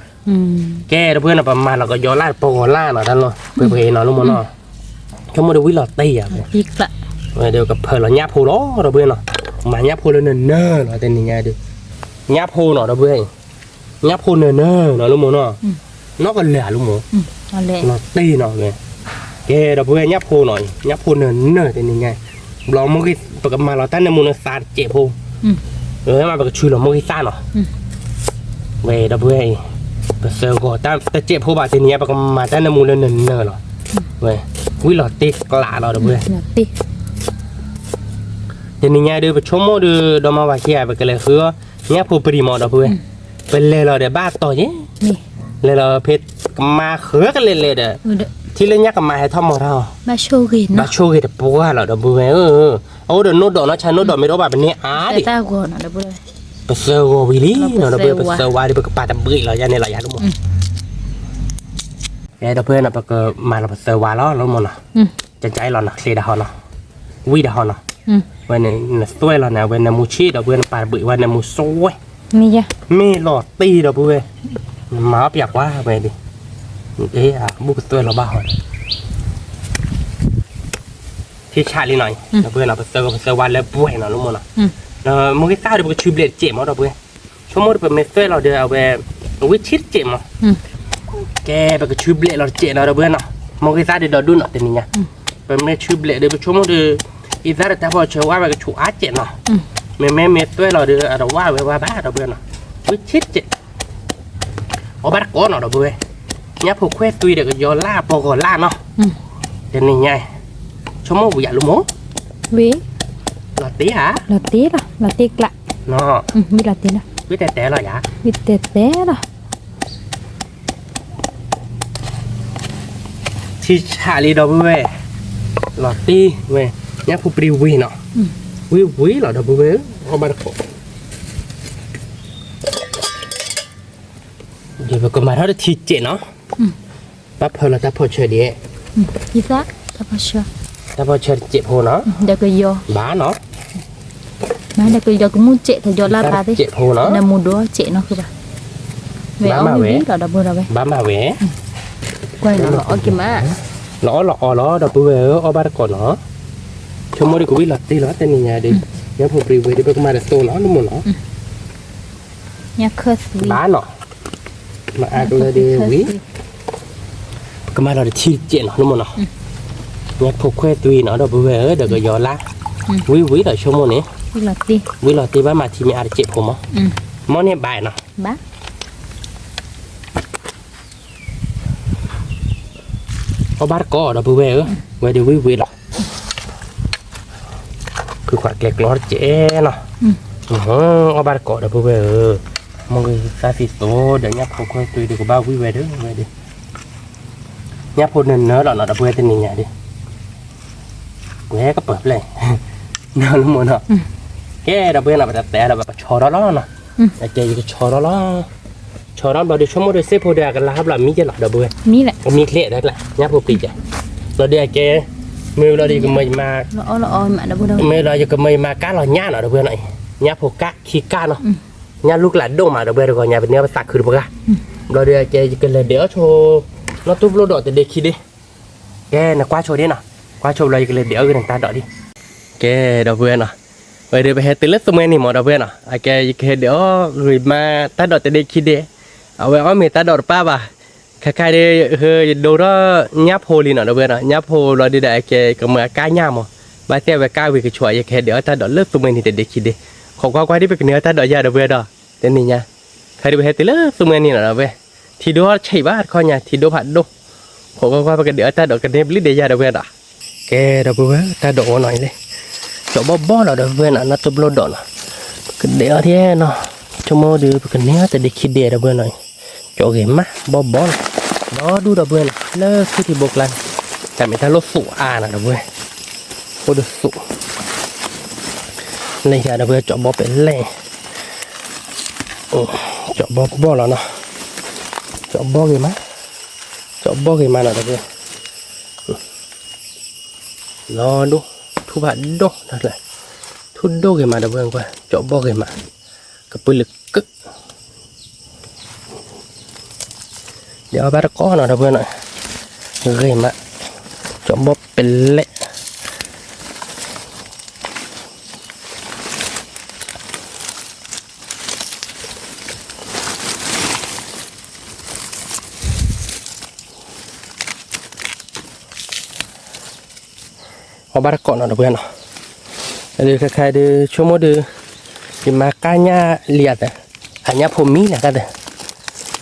แกเพื่อนประมาณเราก็ย้อนลาดปอกลาดเนาะท่านเนาะเพื่อนเนาะลูกมันเนาะชั่วโมงเดี๋ยววิลอตตี้อ่ะอีกละเดี๋ยวกับเพื่อนเราหยาบพูล้อเราเพื่อนเนาะมาหยาบพูเลยเน้อเราเต้นยังไงดูหยาบพูเนาะเราเพื่อนหยาบพูเน้อเนาะลูกมันเนาะnó còn lẻ luôn mà nó tì nó này kê đó vừa nhấp hồ nổi nhấp hồ nở thì này nó một cái bậc mà nó tan là một nó sạt chệ hồ rồi mà bậc chui là một cái sạt nó về đó vừa bậc sờ gò ta chệ hồ bà thì này bậc mà tan là một nó nở rồi về quý lọt tì lạ rồi đó vừa thì này đưa bậc chôm mô đưa đó mà bà kia bậc cái là hứa nhấp hồ primo đó vừa bên lề rồi để ba tỏi nhéเลยเราเพชรมาเขือกันเลยเด้อที่เล่นยักษ์มาให้ทอมมอเรามาโชว์กินมาโชว์กินปัวเราเด้อบุ้ยเอาเด้อโนดดอกนะชาโนดดอกไม่รู้แบบนี้ดิตาก่อนนะเด้อบุ้ยเปเซอร์ววิลี่เนาะเด้อเปเซอร์วาดิเปกปาตะบุ้ยเราอย่างนี้เราอยากรู้มั้งเด้อเพื่อนนะเปกมาเราเปเซอร์วาแล้วรู้มั้งเนาะจะใจเราเนาะเคลียร์ดาวเนาะวิดาวเนาะวันนี้สวยเราเนี่ยวันนี้มูชีเด้อเพื่อนปาบุ้ยวันนี้มูสวยมีจ้ะมีหลอดตีเด้อบุ้ยmá bẹt quá về đi đấy à bút tôi là ba hồi thì chả đi này là bữa nào sơ qua là buổi nào đúng không nào một cái sao được một chụp liệt chém nó đâu bữa số một bữa mấy tôi là được về một chít chém mà cái bữa chụp liệt là chém nó đâu bữa nào một cái sao được đỡ đun ở tên này bữa mấy chụp liệt được số một được ít ra được ta vào chơi qua về cái chủ át chém nào mấy tôi là được ở đâu qua về qua bá đâu bữa nào một chít chém ở bắt có nó đâu bữa nhấp hồ khoe tuy được gió la bò gò la nó tên này nhai số một vụ dạ luôn mố vì là tí hả là tí lạ nó biết là tí nào biết té là dạ biết té đó thì chả đi đâu bữa là tí về nhấp hồ priu vi nó vi là đâu bữa ở bắt có bữa mà nó thịt chị nó bắp hơi là ta phô chơi đi gì đó ta bao giờ ta phô chơi chị phô nó đã cười vô bá nó má đã cười vô cũng muốn chạy thì vô la ba thế chị phô nó là muốn đứa chạy nó cứ bà về ông đi đó bữa đó về bá mà về quay nó lọ kìa má lọ đập về ở ba còn nó cho mỗi đứa cũng biết lọt tí lọt tên nhà đi nhớ phục rìu về đi bữa mà để tô nó đúng không nó nhà khơi bá nó mà ai cũng là đi quý cái mà là thịt chị nó đúng không nó nhớ phục khoe tùy nó đập về ở được cái giò lá quý là cho mỗi này quý lọt tí bá mà thì mẹ ăn chị phô mà món này bài nó bá có bát có đó bữa về đi quý là cứ khoác kẹt lót chế nó có bát có đó bữa về mọi người ta thì số để nhấp không quay tùy được có bao quý về đó về đi nhấp một lần nữa là nó đã bữa tên nhà đi ghé có bớt lên nó luôn muốn hả cái đó bữa nào phải tẻ là phải cho đó nè để chơi cái cho đó bao nhiêu số mỗi đôi xếp hồ đà cái lá là mí chứ lọt đó bữa mí lại mí lệ đấy lại nháp hộp tỉ vậy rồi đây cái mưa là đi cái mây mà lọ mà nó bữa đâu mưa là cái mây mà cá là nhá nó được bữa này nháp hộp cá khi cá nó nhá lúc là đông mà được bữa rồi nhà bên này sạc khử được bữa rồi đây cái là đỡ cho nó túp lô đỏ từ đây khi đi cái là qua chỗ đấy nào qua chỗ này cái là đỡ cái thằng ta đỡ đi cái đầu bữa nào vậy thì phải từ lớp tụi mình mà đầu bữa nào cái đỡ người mà ta đỡ từ đây khi đi ở vậy ở mình ta đỡ ba bà khai đi hơi đồ đó nháp hồ liền ở đâu bên đó nháp hồ rồi đi đại cái mà cá nhám mà ba xe về cá về cái chuỗi cái đỡ ta đỡ lớp tụi mình thì để chi đi không qua đi về cái nữa ta đỡ ra đâu bên đó tên này nha khai đi về từ lớp tụi mình ở đâu về thì đó chạy bát coi nhà thì đó bạn đâu không qua cái đỡ ta đỡ cái nếp lít để ra đâu bên đó cái đâu bên ta đỡ nói đi chỗ bó ở đâu bên nó tụm lô đỏ cái đỡ thế nó cho mua được cái nữa thì để chi để đâu bên này chỗ ghế má bó đó đu đập bươn lơ khi thì buộc lần tại mình ta lốt sụ là đập bươn có được sụ này là đập bươn chọn bó bể lẻ chọn bó là nó chọn bó ghế má là đập bươn nó đu thu bạn đu thật là thu đu ghế má đập bươn qua chọn bó ghế má cái bươn lực cực để bắt có nó đâu bên này gây mà chọn bóp bên lệ họ bắt có nó đâu bên nào để khai đi cho mỗi đứa thì mà cá nhà liệt à nhà phô mí là cái này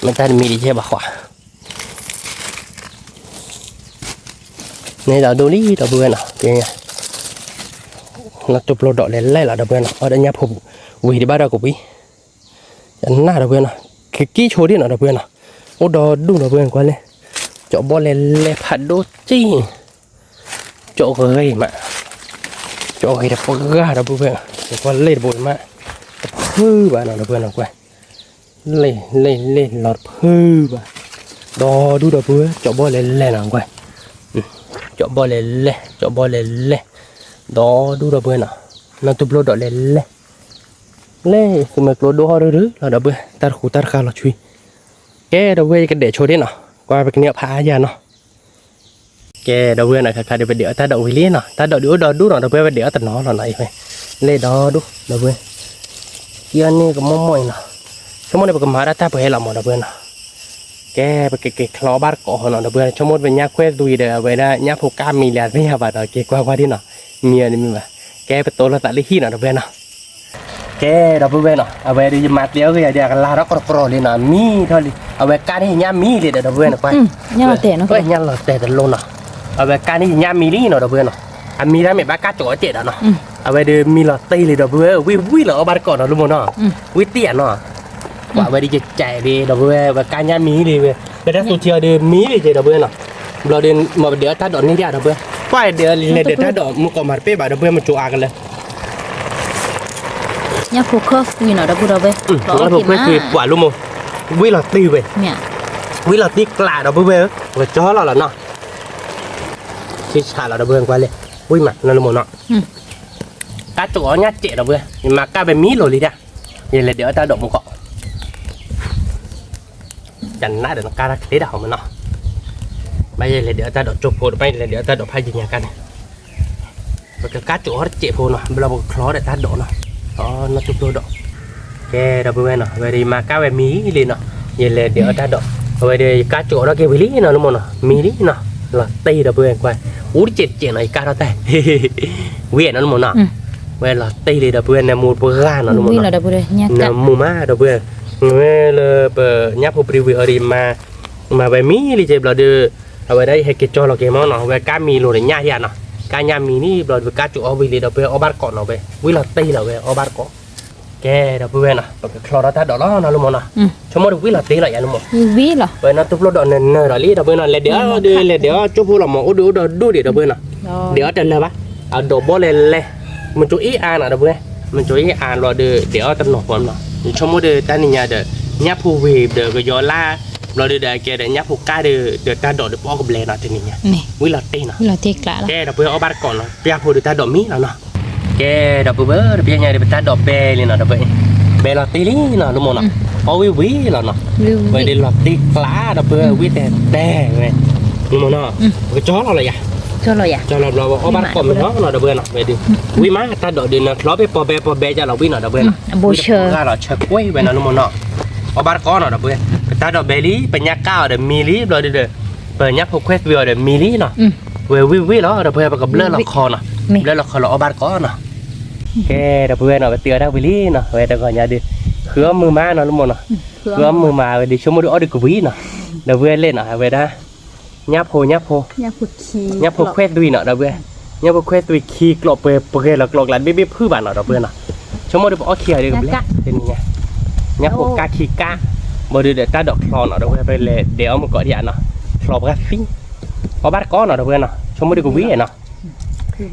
mình ta mì đi chơi bà khỏa này là đồ lý đồ bươn nào thì nó chụp lô đỏ lên lại là đồ bươn nào ở đây nhập hộp quỳ đi ba đâu cũng biết na đồ bươn nào cái kí chỗ đi nào đồ bươn nào ô đồ đúng đồ bươn quá lên chỗ bò lên lên phạt đốt chi chỗ gầy mà chỗ gầy đẹp ga đồ bươn qua lên bồi mà hư bà nào đồ bươn nào quay lên lọt hư bà đo đu đồ bươn chỗ bò lên nào quay chỗ bò lên đó đu đập bơi nào nó tụt lô đỏ lên lê tụi mình lô đo rứ là đập bơi ta khu ta khá là chui cái đập bơi cái để cho đấy nào qua cái niệm phá ra nó cái đập bơi này khá để đỡ ta đậu lý nào ta đậu đu nào đập bơi đỡ ta nó là này phải lê đó đu đập bơi kia này có mông mồi nào cái món này có má đã ta phải làm một đập bơi nào cái lò bát cỏ nó bữa cho một về nhà quét đuôi để về ra nhà phụ cam mì là thế hả bà đó cái qua đi nào mía đi mà cái phải tối là tại lý hi nào về nào cái đó về nào về đi mát léo cái gì cái lá đó có lên nào mì thôi đi về cá này nhà mì thì để đó về nào quay nhà tệ nó quay nhà là tệ luôn nào về cá này nhà mì đi nào đó về nào mì ra mẹ bác cá chỗ tệ đó nào về đi mì là tây thì đó về vui là ở bát cỏ nó luôn nó vui tiền nó quả về đi chạy đi đâu về và cá nhà mí đi về cái đó tôi chơi đi mí đi chơi đâu về nào rồi đến mà đứa ta đón đi ra đâu về quay đứa lên để ta đón một con mặt pe bà đâu về một chỗ ăn lên nhà phô khớp như nào đâu về nó phô khớp thì quả luôn mà vui là tì về วิเราตีกลาเราเบื่อเราจ้อเราแล้วเนาะที่ชาเราเบื่อไปเลยอุ้ยมานั่นละหมดเนาะกาจุกเอาเนี่ยเจ๋เราเบื่อมากาไปมีโหลเลยเนี่ยยังเลยเดี๋ยวตาดอกมันเกาะจันน่าเดี๋ยวกาเคล็ดเอามันเนาะไม่เลยเดี๋ยวตาดอกจุกโผล่ไปเลยเดี๋ยวตาดอกพายยิงยากันแล้วก็กาจุกเขาเจ๋โผล่เนาะเราบอกคล้อเดี๋ยวตาดอกเนาะอ๋อnó chụp đôi đỏ cái đó bên nào về đi mà cá về mí liền nào nhìn lên để ở ta đỏ về đây cá chỗ đó kia về lý nào đúng không nào mí lý nào là tây đó bên quay ú chết chuyện này cá đó tay viện nó đúng không nào về là tây đi đó bên này một bữa gan nó đúng không nào mù má đó bên về là nháp hộp review ở đi mà về mí đi chơi là đưa ở đây hay cái cho là cái món nào về cá mì rồi để nhai thì nào cá nhà mì ní rồi về cá chỗ ở về đó bên ở bát cỏ nào về với là tây là về ở bát cỏ cái đó bên nào cái kho đó ta đó nó luôn mà cho mỗi quý là tí lại luôn mà quý là bên nó tụt lót đó nên rồi lý đó bên nào lấy đĩa chụp phụ là một đu để đó bên nào đĩa trên là bác ở đổ bó lên mình chú ý ăn ở đó bên mình chú ý ăn rồi đĩa tâm nổi còn nào cho mỗi đứa ta nhà để nháp phụ về để cái gió la rồi để cái để nháp phụ cá để ta đổ để bỏ cái bè nào trên này quý là tí nào là tí cả cái đó bên ở bát còn nó nháp phụ để ta đổ mí nào nó cái đó bữa bây giờ để ta đọc bè lên nào đó vậy bè là tí lý nào đúng không nào có quý là nào vậy đây là tí lá đó bữa quý đè vậy đúng không nào cái chó nó là gì cho là ở ban còn nó là đó bữa nào vậy đi quý má ta đợi đến nó bé po bé cho là quý nào đó bữa nào bố chờ ra là chờ quay vậy nào đúng không nào ở ban có nào đó bữa ta đọc bè lý bên nhà cao để mi lý rồi đi rồi nhắc phục quét vừa để mi lý nào về quý đó đó bữa gặp lơ là kho nào lơ là kho là ở ban có nào cái đó bữa nào tiệc đang lý nè về đây gọi nhà đi khứa mưa má nó đúng không nè khứa mưa mà đi xuống một đứa đi của ví nè đó bữa lên nè về đó nháp hồ khoét đuôi nè đó bữa nháp hồ khoét đuôi khi cọp về là cọp lại biết phư bản nè đó bữa nè xuống một đứa bỏ kia đi gặp lấy thế này nháp hồ cá khi cá một đứa để ta đọc lò nè đó bữa về để đéo một cọ điện nè lò gà phí có bát có nè đó bữa nè xuống một đứa của ví nè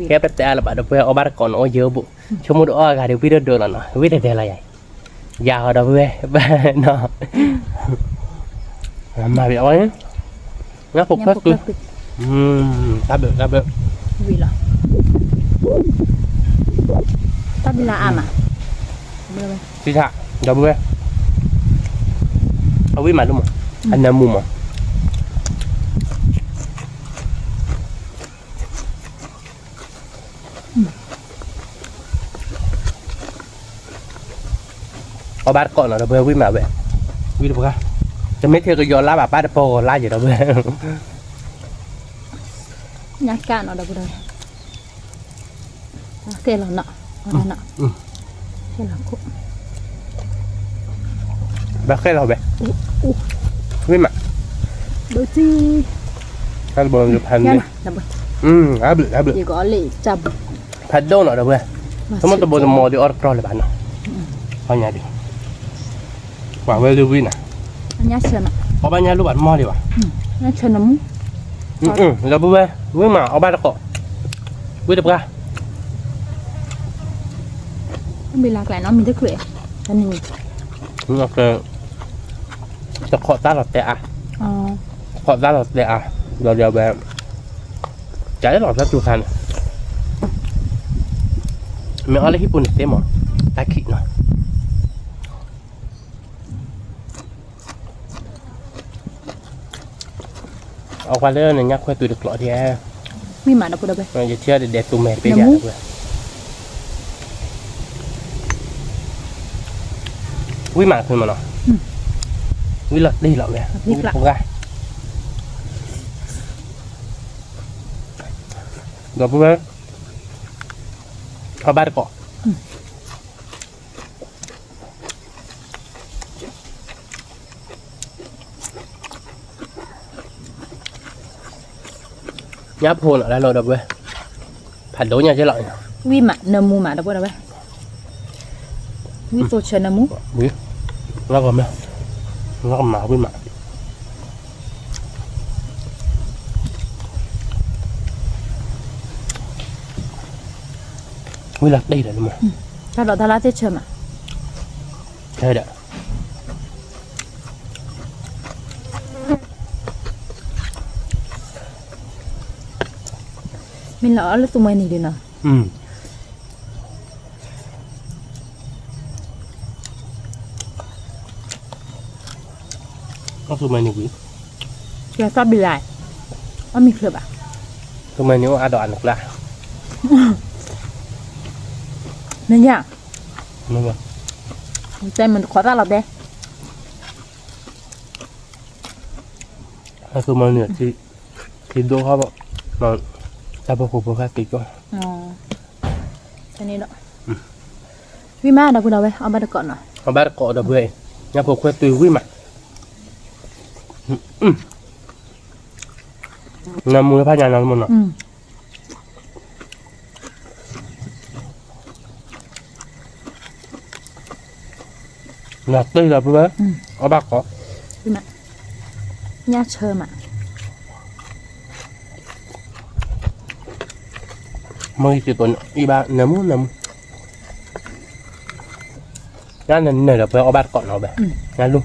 cái bếp là bạn được về ở bát còn ở dưới bộ cho một đứa gà được video được là nó video là vậy giàu đâu về nó mà bị ói nó phục hết tôi ta được vì là ta bị là à chị thà đâu về ở với mày đúng không anh em mua mà ở bát còn là bơi với mà vậy với được không cho mấy theo cái gió lá bà bát po lá gì đó bơi nhát cả nó đâu rồi cái là nọ cái là cúc bác cái là vậy với mà đôi chi cái bồn được hành đi áp lực chỉ có lì chậm hành đâu nọ đâu bơi không muốn tôi bồn mò thì ở đó là bạn nào ở nhà đi quả về lưu vi nè nhát chân ạ ở bên nhà lúc bạn mò đi vào nhát chân nó mú rồi bữa về với mà ở bên đó có với được ra bị lạc lại nó mình thức khỏe cho nên okจะขอตาหลอดแต่อะขอตาหลอดแต่อะเราเดี๋ยวแบบใจหลอดแล้วจูคันมันอะไรที่ปุ่นเต็มหมดตาขี้หน่อยเอาqua lên này nhắc khoe tụi được lọ thì mi mà nó có đâu vậy giờ chưa để đẹp tụi mẹ bây giờ được rồi quý mà thôi mà nó quý lật đi lọ nè quý không ra rồi bố bé ba cọ nháp hồn ở đây rồi được về phản đối nhà chứ lợi vi mà nấm mu mà đâu có đâu vậy vi tôi chơi nấm mu biết nó còn đâu nó còn màu với mà với là đây là mà ta đợi ta lá tết chơi mà chơi đấy mình lỡ là tụi mình đi nè ก็คือมันนี่วิ giờ tao bị lại ở mình khởi bạc คือมันนี่ว่าอาดอนหนักละ nên nhá นึกว่า tên mình khó ra lọt đây ก็คือมันเนี่ยที่ดูเขาบอกมันจะบอกกูพลาสติกก็ cho nên đó vì má đâu có đâu vậy ông bắt được cọn rồi เอาบ้านเกาะดอกเบี้ยงั้นผมควรตุยวิ่งมาน้ำมือพายานน้ำมันอ่ะหนักตีดอกเบี้ยเอาบ้านเกาะ vì mà nha chơi mà มือติดตัวอีบ้าน้ำมือน้ำงั้นเนี่ยเดี๋ยวไปเอาบ้านเกาะเอาไปงั้นลุง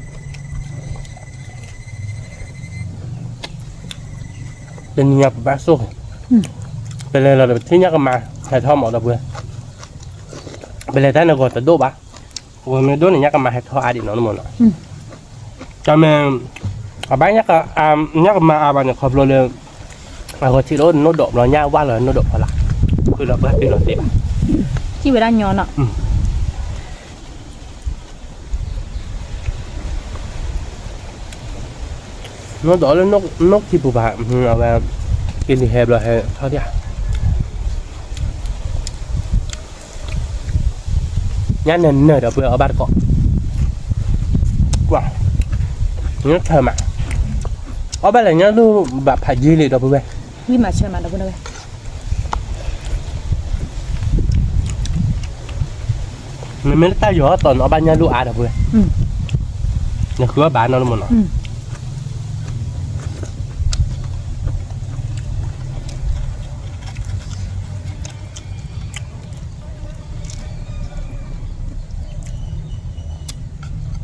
เป็นเงียบบ้าสู้เป็นเลยเราที่นี่ก็มาให้ท่อมออกดอกเบี้ยเป็นเลยท่านเราก็จะดูบ้าโอ้ยไม่ดูเนี่ยก็มาให้ท่ออาดินน้องมันอ่ะจะแม่อาบ้านเนี่ยก็เนี่ยก็มาอาบ้านเนี่ยขอบเราเลยเราก็ที่รถโน้ตดอกเราเนี่ยว่าเราโน้ตดอกพอละคือเราเพื่อที่เราเสีย chỉ về đang nhỏ nọ โน้ตดอกแล้วนกที่ปูผ่าเอาไปกินที่แฮบเลยเท่าที่งั้นเนี่ยเดี๋ยวเพื่อเอาบ้านเกาะกว่าเนี่ยเธอมาเอาไปอะไรเนี่ยดูแบบผัดยี่เลยเดี๋ยวเพื่อ vì mà chơi mà đâu có đâu vậy มันไม่ได้ตายอยู่ตอนเอาบ้านเนี่ยดูอาเดี๋ยวเพื่อเนี่ยคือว่าบ้านเราหมดเนาะ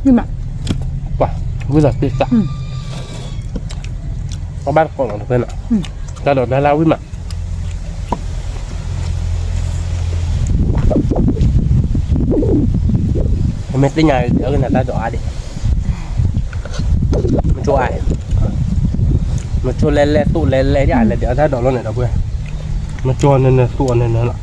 vì mà กว่าวิสัยติดจ้ะเอาบ้านเกาะของเพื่อนอ่ะกระโดดได้แล้ววิ่งมาไม่ได้ไงเดี๋ยวกันนะตาดอกอาดิมันช่วยมันช่วยเล่ตู้เล่ที่อ่านเลยเดี๋ยวถ้าดอกแล้วเนี่ยเดี๋ยวเพื่อนมันช่วยเนี่ยตัวเนี่ยนั่นแหละ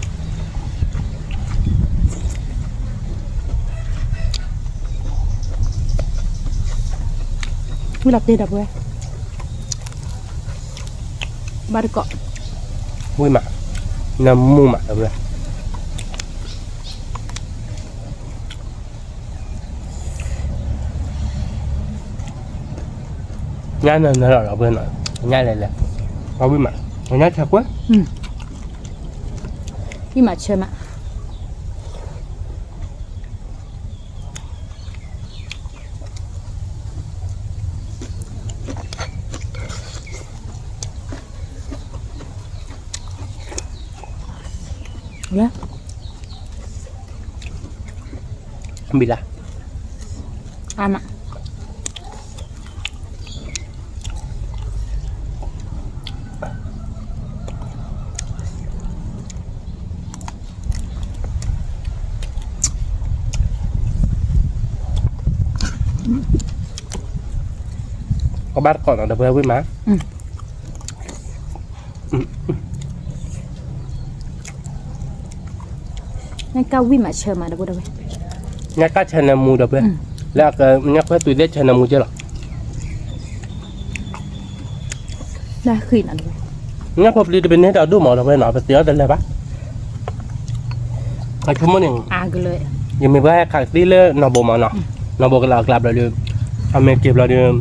vì lọt đi đâu vậy bắt được cọn วิ่งมาน้ำมูมาเดี๋ยวเพื่อนง่ายนั่นแหละเพื่อนหน่อยง่ายเลยแหละเอาวิ่งมาง่ายชักวะ vì mà chơi mà yeah บิละ ama เอาบ้านก่อนเดี๋ยวเพื่อนวิ่งมา nên cao vì mà chơi mà đâu có đâu vậy ง่ายก็ชนะมูเดี๋ยวเพื่อนแล้วก็ง่ายก็ตัวเล็กชนะมูเจ้าหรอ là khi nào đâu vậy ง่ายพอดีจะเป็นเนี่ยเราดูหมอเราไปหน่อยไปเสียได้เลยปะไอ้ชั่วโมงหนึ่ง à cái lời ยังไม่ว่าขาดที่เลยนอโบมาเนาะนอโบก็เรากลับเราเดิมทำเมเก็บเราเดิม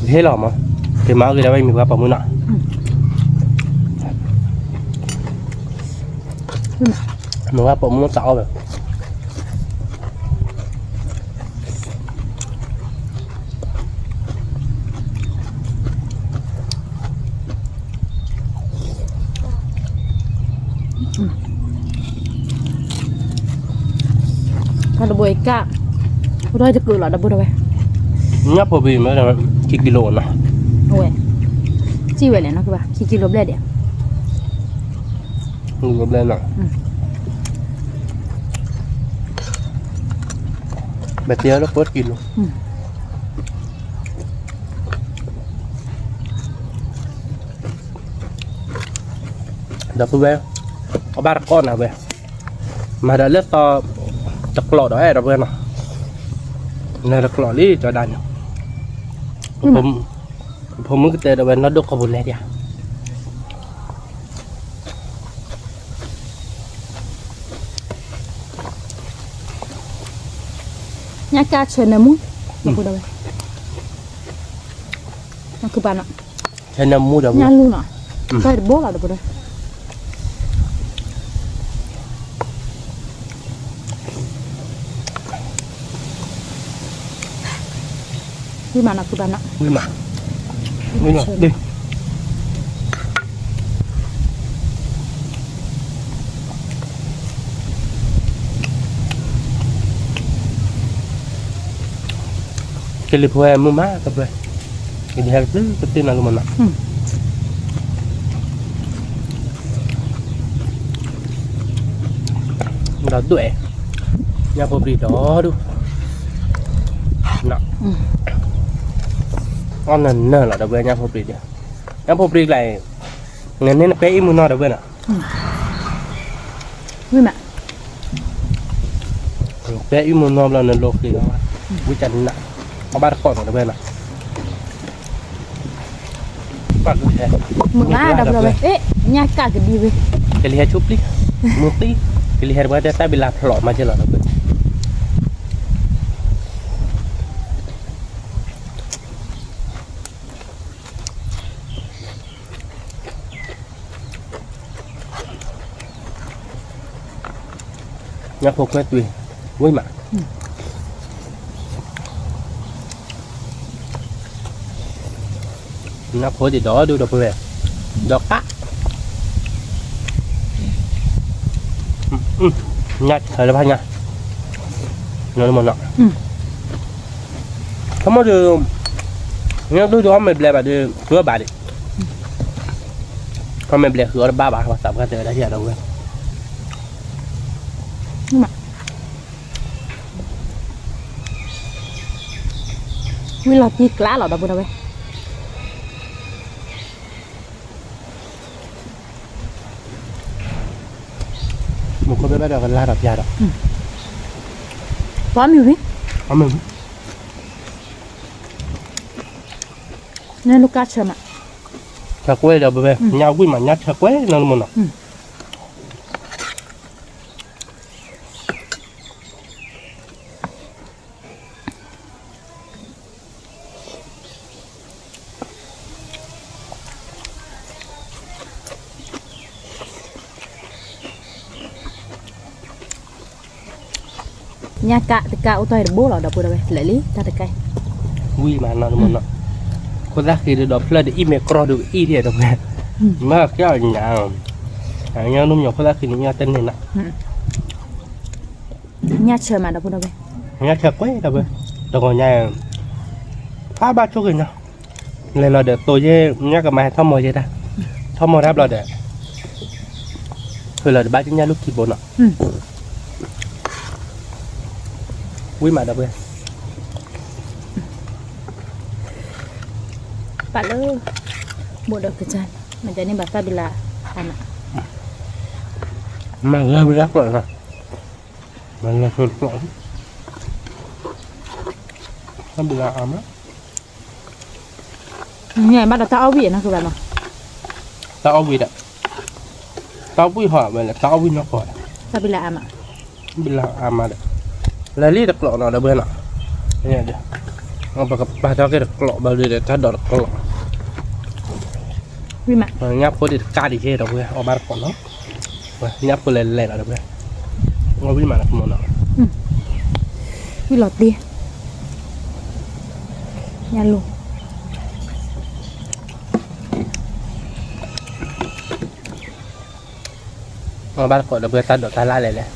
เท่หรอมั้งเก็บมาคือได้ไม่มีว่าประมุนอ่ะเหมือนว่าประมุนสาวแบบ ถ้าเราบวยกะเราจะกลือหรอดับเบิลเอาไว้ ง่ายพอดีมั้ยเราคิดกิโลนะ โอ้ยจี้ไว้เลยนะคือว่าขี้กิโลเบลเดียว ngủ ngập lên rồi bẹt tía nó phớt kín luôn đập về có ba con nào về mà đã lết to chặt lọ đó đập về nào này là lọ lý cho đànผมมึงก็เจอเว้นนัดดกขบุญเลยเดียว nhá cá chén này muốn đâu có đâu nó cứ bán ạ ใช้น้ำมูดเอา nhá luôn ạ cái bố là đâu có đây đi mà nó cứ bán ạ วิ่งมาวิ่งมาดิcái lịch huề mưa má tập về cái gì hết cứ cái tin là mình ạ đó tuổi nhà phổ bị đó đúng nọ con này nở là đập về nhà phổ bị đi nhà phổ bị này ngày nên là cái imun nó đập về nè đi mà cái imun nó là nền lột thì nó quý chân nè có ba con ở đập về nè bạn cũng thế mừng á đâu rồi ê nhá cá cái đi về cái lihat chụp đi một tí cái lihat bây giờ ta bị làm lọ mà chưa là đập về nhà phổ quê tùy vui mà nhà phổ thì đó đưa được về đó cá nhặt thời là bao nhiêu nó một nọ không có được nhớ đôi đó mình lại được hứa bà đi không mình lại hứa ba bà hoặc tám cái đã giờ đâu rồi nguyên là chi lá là đâu có đâu vậy một con bé bắt đầu gần la đập già đó quá nhiều đi mình nên lúc cá chấm ạ chả quê đâu về nhau quý mà nhát chả quê nó một nọ nhà cá thì cá ô tô được bố là đâu có đâu vậy lại lý ta được cây quý mà nó một nọคนแรกคือดอกเพลย์อีเมกรอดูอีเดียดอกเนี่ยมากแค่อย่างเงี้ยนุ่มหยอกคนแรกคือเนี่ยเต้นเนี่ยนะ nhà chấm mà đâu có đâu vậy เนี่ยเชือกไว้ดอกเว้ยดอกเนี่ยพาบ้าชุกเลยเนาะเลยเราเดี๋ยวตัวเย่เนี่ยกับมาท่อมอเย่ได้ท่อมอรับเราเดี๋ยวคือเราเดี๋ยวบ้านที่เนี่ยลูกกีบนอ่ะวิ่งมาดอกเว้ยbạn ơi bộ đợt cái chân mà cho nên bà ta bị là ăn ạ mà ghê bị rắc rồi nè mà là sụt lỏng nó bị là ấm á ngày bắt đầu tao bị nó cứ bạn mà tao bị đấy tao bị hỏi vậy là tao bị nó khỏi tao bị là ăn ạ bị là mà đấy là lý đặc lộ nào đã bên ạ nghe chưa ông bà cho cái đặc lộ bao giờ để cho đỏ đặc lộ vì mà nháp có đi ca đi chơi đâu ơi ông bà còn nó nháp có lên lên là đâu ơi ông biết mà là không nào vì lọt đi nhà luôn ông bà còn đâu ơi ta đổ ta lại này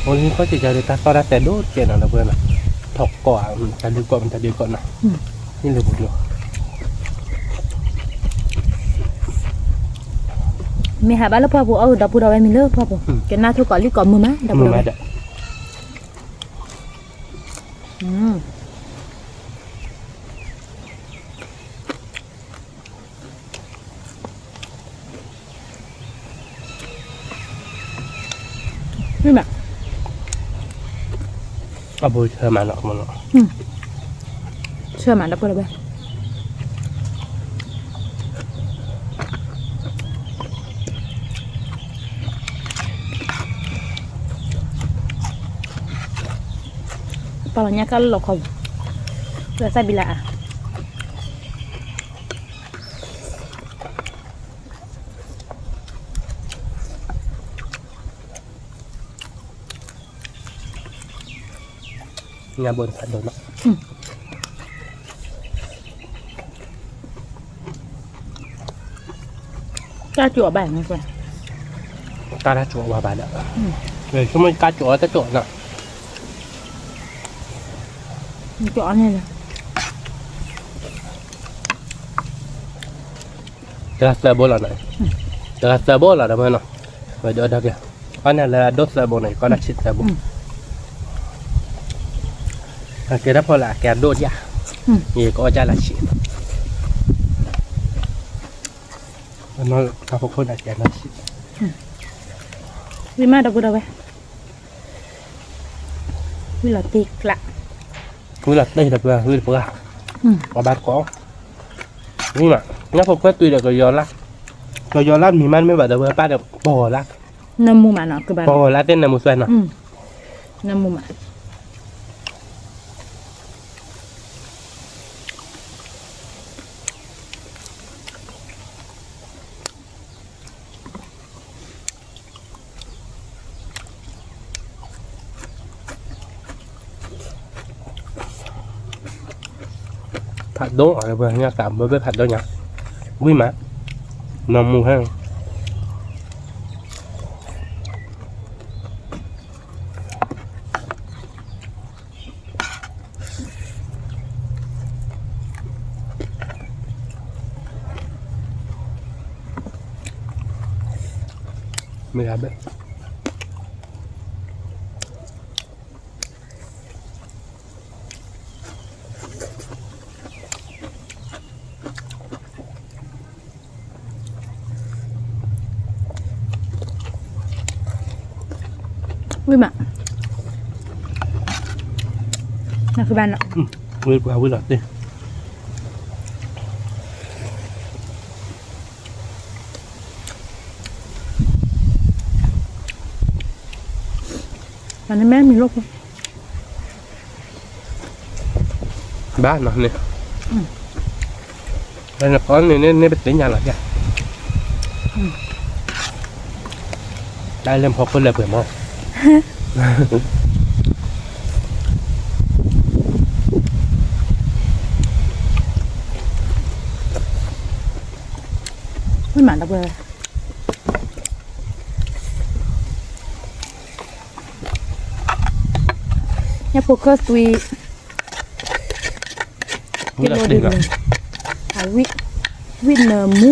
วันนี้เขาจะเจอตาก็ได้แต่ดูเจนอะไรเพื่อนน่ะถกก่อนจะดูก่อนจะดูก่อนนะนี่เลยบุญอยู่ mi ha ba lo pa bu au da bu da mi lo pa bu ke na thu ko li ko mu ma da bu มือ da มาเด้อ mi ma เอาบุยเธอมาหรอกมันหรอก chưa mà đã bữa đây palanya kan lo kau biasa bila งานบนสันโดนเนาะ cha chùa bản này kìa ตาละจั่วว่าบาดเด้อเลยชั่วโมงกาจั่วก็จั่วเนาะ chỗ này là จะเซอร์โบหรอหน่อยจะเซอร์โบหรอเด้อเนาะไปเดี๋ยวเดี๋ยวอันนี้แหละดอเซอร์โบหน่อยก็ได้ชิดเซอร์โบโอเคแล้วพอละแกโดดยานี่ก็จะละชิดมันน้อยกับพวกคนอาจจะละชิด vì mà đâu bữa đây vì là tiệc lạ คือละได้แต่เพื่อคือเพื่อมาบ้านของนี่มางั้นพวกก็ตุยเดี๋ยวก็ย้อนละก็ย้อนละมีมันไม่แบบเดี๋ยวเพื่อป้าเดี๋ยวปอละ năm mu mà nó cứ bán ปอละเต้นในมือสวยเนาะ năm mu mà ผัดโดนอะไรเพื่อนเนี่ยกลับมาไปผัดโดนยังวิ่งมานมมูแห้งไม่ครับเบ้ vì mà nó cứ bán nó วิ่งกว่าวิ่งหลอดดิ mà nó mét mình lúc không บ้านเนาะเนี่ยแล้วเนี่ยเพราะเนี่ยเป็นสัญญาณหรอจ๊ะได้เริ่มพอคนเลยเผื่อมอง vì mà đâu bữa đây nhà phố cơ tùy วิ่งหลอดดิ à vi nở mu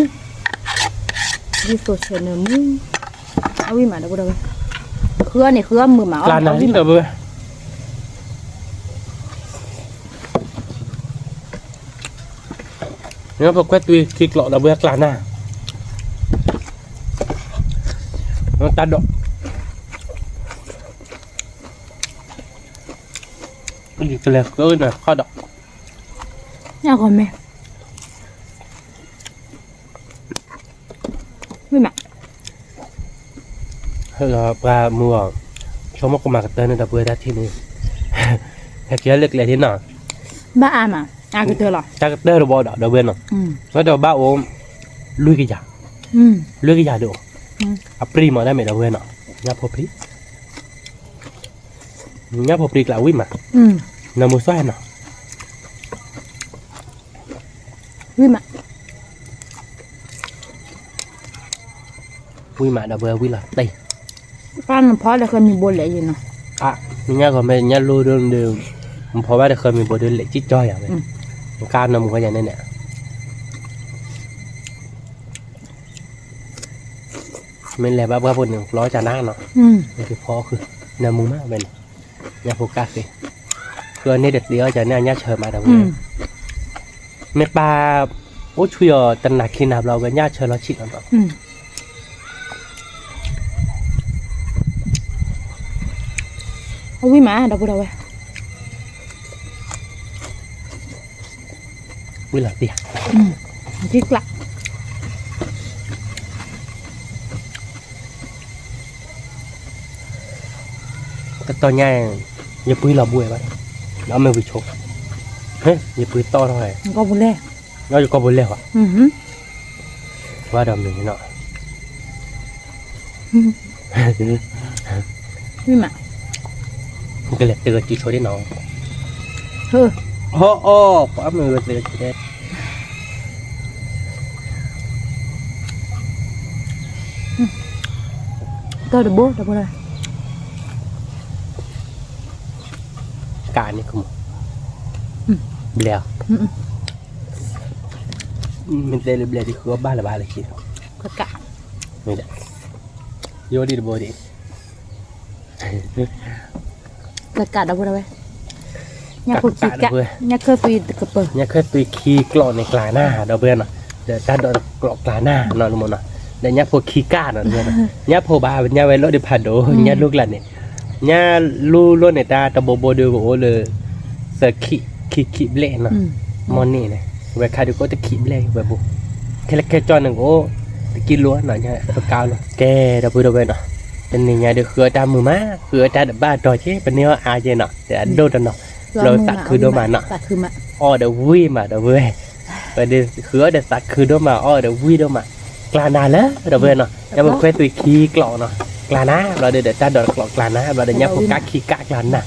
vi sổ sờ nở mu à vi mà đâu đâu khứa này khứa mưa máu กลานไหนที่เติมไปเนี่ยพอแควตุยคลิกหลอดเราเบื่อกลานหน้ามันตัดดอกอีกเลยก็น่ะข้อดอก nhà còn mẹ vì mà เราปลามัวชมมากมากับเต้นในดับเบิลได้ที่นี่แค่เกี่ยวเล็กเลยที่หน่ะ ba à mà à cái thừa rồi จากเต้นเราบอกดับเบิลเนาะแล้วเดี๋ยวบ้าโอมลุยกี่อย่างลุยกี่อย่างเดี๋ยวอัปรีมาได้ไหมดับเบิลเนาะยับพอปรียับพอปรีกล่าววิ่งมาน้ำมือซ้ายเนาะ vì mà วิ่งมาดับเบิลวิ่งละตี con nó phó là khôngมีบนเลยอยู่เนาะ อ่ะเนี่ยก็ไม่เนี่ยรู้เรื่องเดิมเพราะว่าเคยมีบทเรียนเล็กจิ๊ดจ้อยอย่างนี้การนำก็อย่างนี้เนี่ย mình là ba bốn đường lo chả na nó อืม thì khóคือnhà mùng má bên nhà phụ cát thìคือนี่เด็ดเดียวจะเนี่ยเชิญมาแต่ อื เว้ ม เมื่อปลาโอ้ช่วยตันหนักขี้หนาเราก็เนี่ยเชิญเราชิดเรา อืมเอาวิมาดอกบัวดอกเว้ย วิ่งหลังเตี้ย อืมที่กลัก แต่ตอนนี้อย่าปื้เราบุ้ยไปแล้วมันไปชกเฮ้ยอย่าปื้ต่อเท่าไหร่ ก็บุเล่ เราจะก็บุ้ยแล้วอะ อือหือ ว่าดำหนึ่งเนาะ วิมา มันก็เลยเตือนจีโชได้น้อง เฮ้อ โอ้ความมือเตือนจีได้ ตัวดอกบัวดอกบัวเลย การนี่คือเบล อืม มันเลยเบลที่คือบ้านละบ้านละคิด กะกะ นี่แหละโยดีดบดี กะกะดอกบัวดอกเว้ยเนี่ยพวกขี้กะเนี่ยเคยไปกระเปิด เนี่ยเคยไปขี่กลอในกลาหน้าเราเบื่อเนาะเดี๋ยวการโดนกลอกลาหน้านอนลงมาเนาะเดี๋ยวเนี่ยพวกขี้ก้าเนาะเบื่อเนาะเนี่ยพวกบ้าเนี่ยไว้รถดิพาโดเนี่ยลูกหลานเนี่ยเนี่ยลูกรถในตาตะโบเดียวกับโอเลยเสือขี้เล่เนาะ อืม มอนนี่เนี่ยเวลาดูก็จะขี้เล่แบบบุแค่จอนหนึ่งโอ้ตะกินล้วนเนาะเนี่ยตัวกาวเนาะแกเราพูดเอาไว้เนาะเป็นยังไงเดี๋ยวคืออาจารย์มือมาคืออาจารย์บ้าต่อเช่เป็นเนื้ออาเจเนาะเดี๋ยวโดนเนาะเราตัดคือโดมาเนาะ ตัดคือมา อ้อเดี๋ยววิ่งมาเดี๋ยวเว้ยประเดี๋ยวคือเดี๋ยวตัดคือโดมาอ้อเดี๋ยววิ่งโดมากลานาแล้วเดี๋ยวเว้ยเนาะยังมันเคยตุยขี้กลอกเนาะกลานาเราเดี๋ยวจัดดอกกลอกกลานาเราเดี๋ยวเนี่ยพวกกักขี้กักกลานา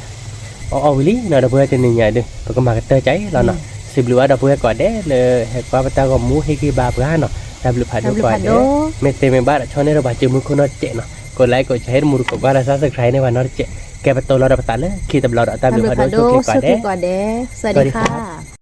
อ้อวิลี่เนาะเดี๋ยวเว้ยจะยังไงดิพวกก็มาเตอใจเราเนาะสิบหรือว่าเดี๋ยวเว้ยก่อนเด้เลยเหตุว่าพระเจ้าก็มูให้กี่บาปกันเนาะดับหรือผ่านก่อนเด้เมตเตเมบ้าช่องนี้เราบาดเจ็บมือคนนอเจเนาะกดไลค์กดแชร์มือกดว่าเราซับสไครต์ในวันนอเจแกประตูเราดับตันเลยขี้ตับเราดับตามหรือผ่านโดนทุกข์ก่อนเด้ ก่อนเด้สวัสดีค่ะ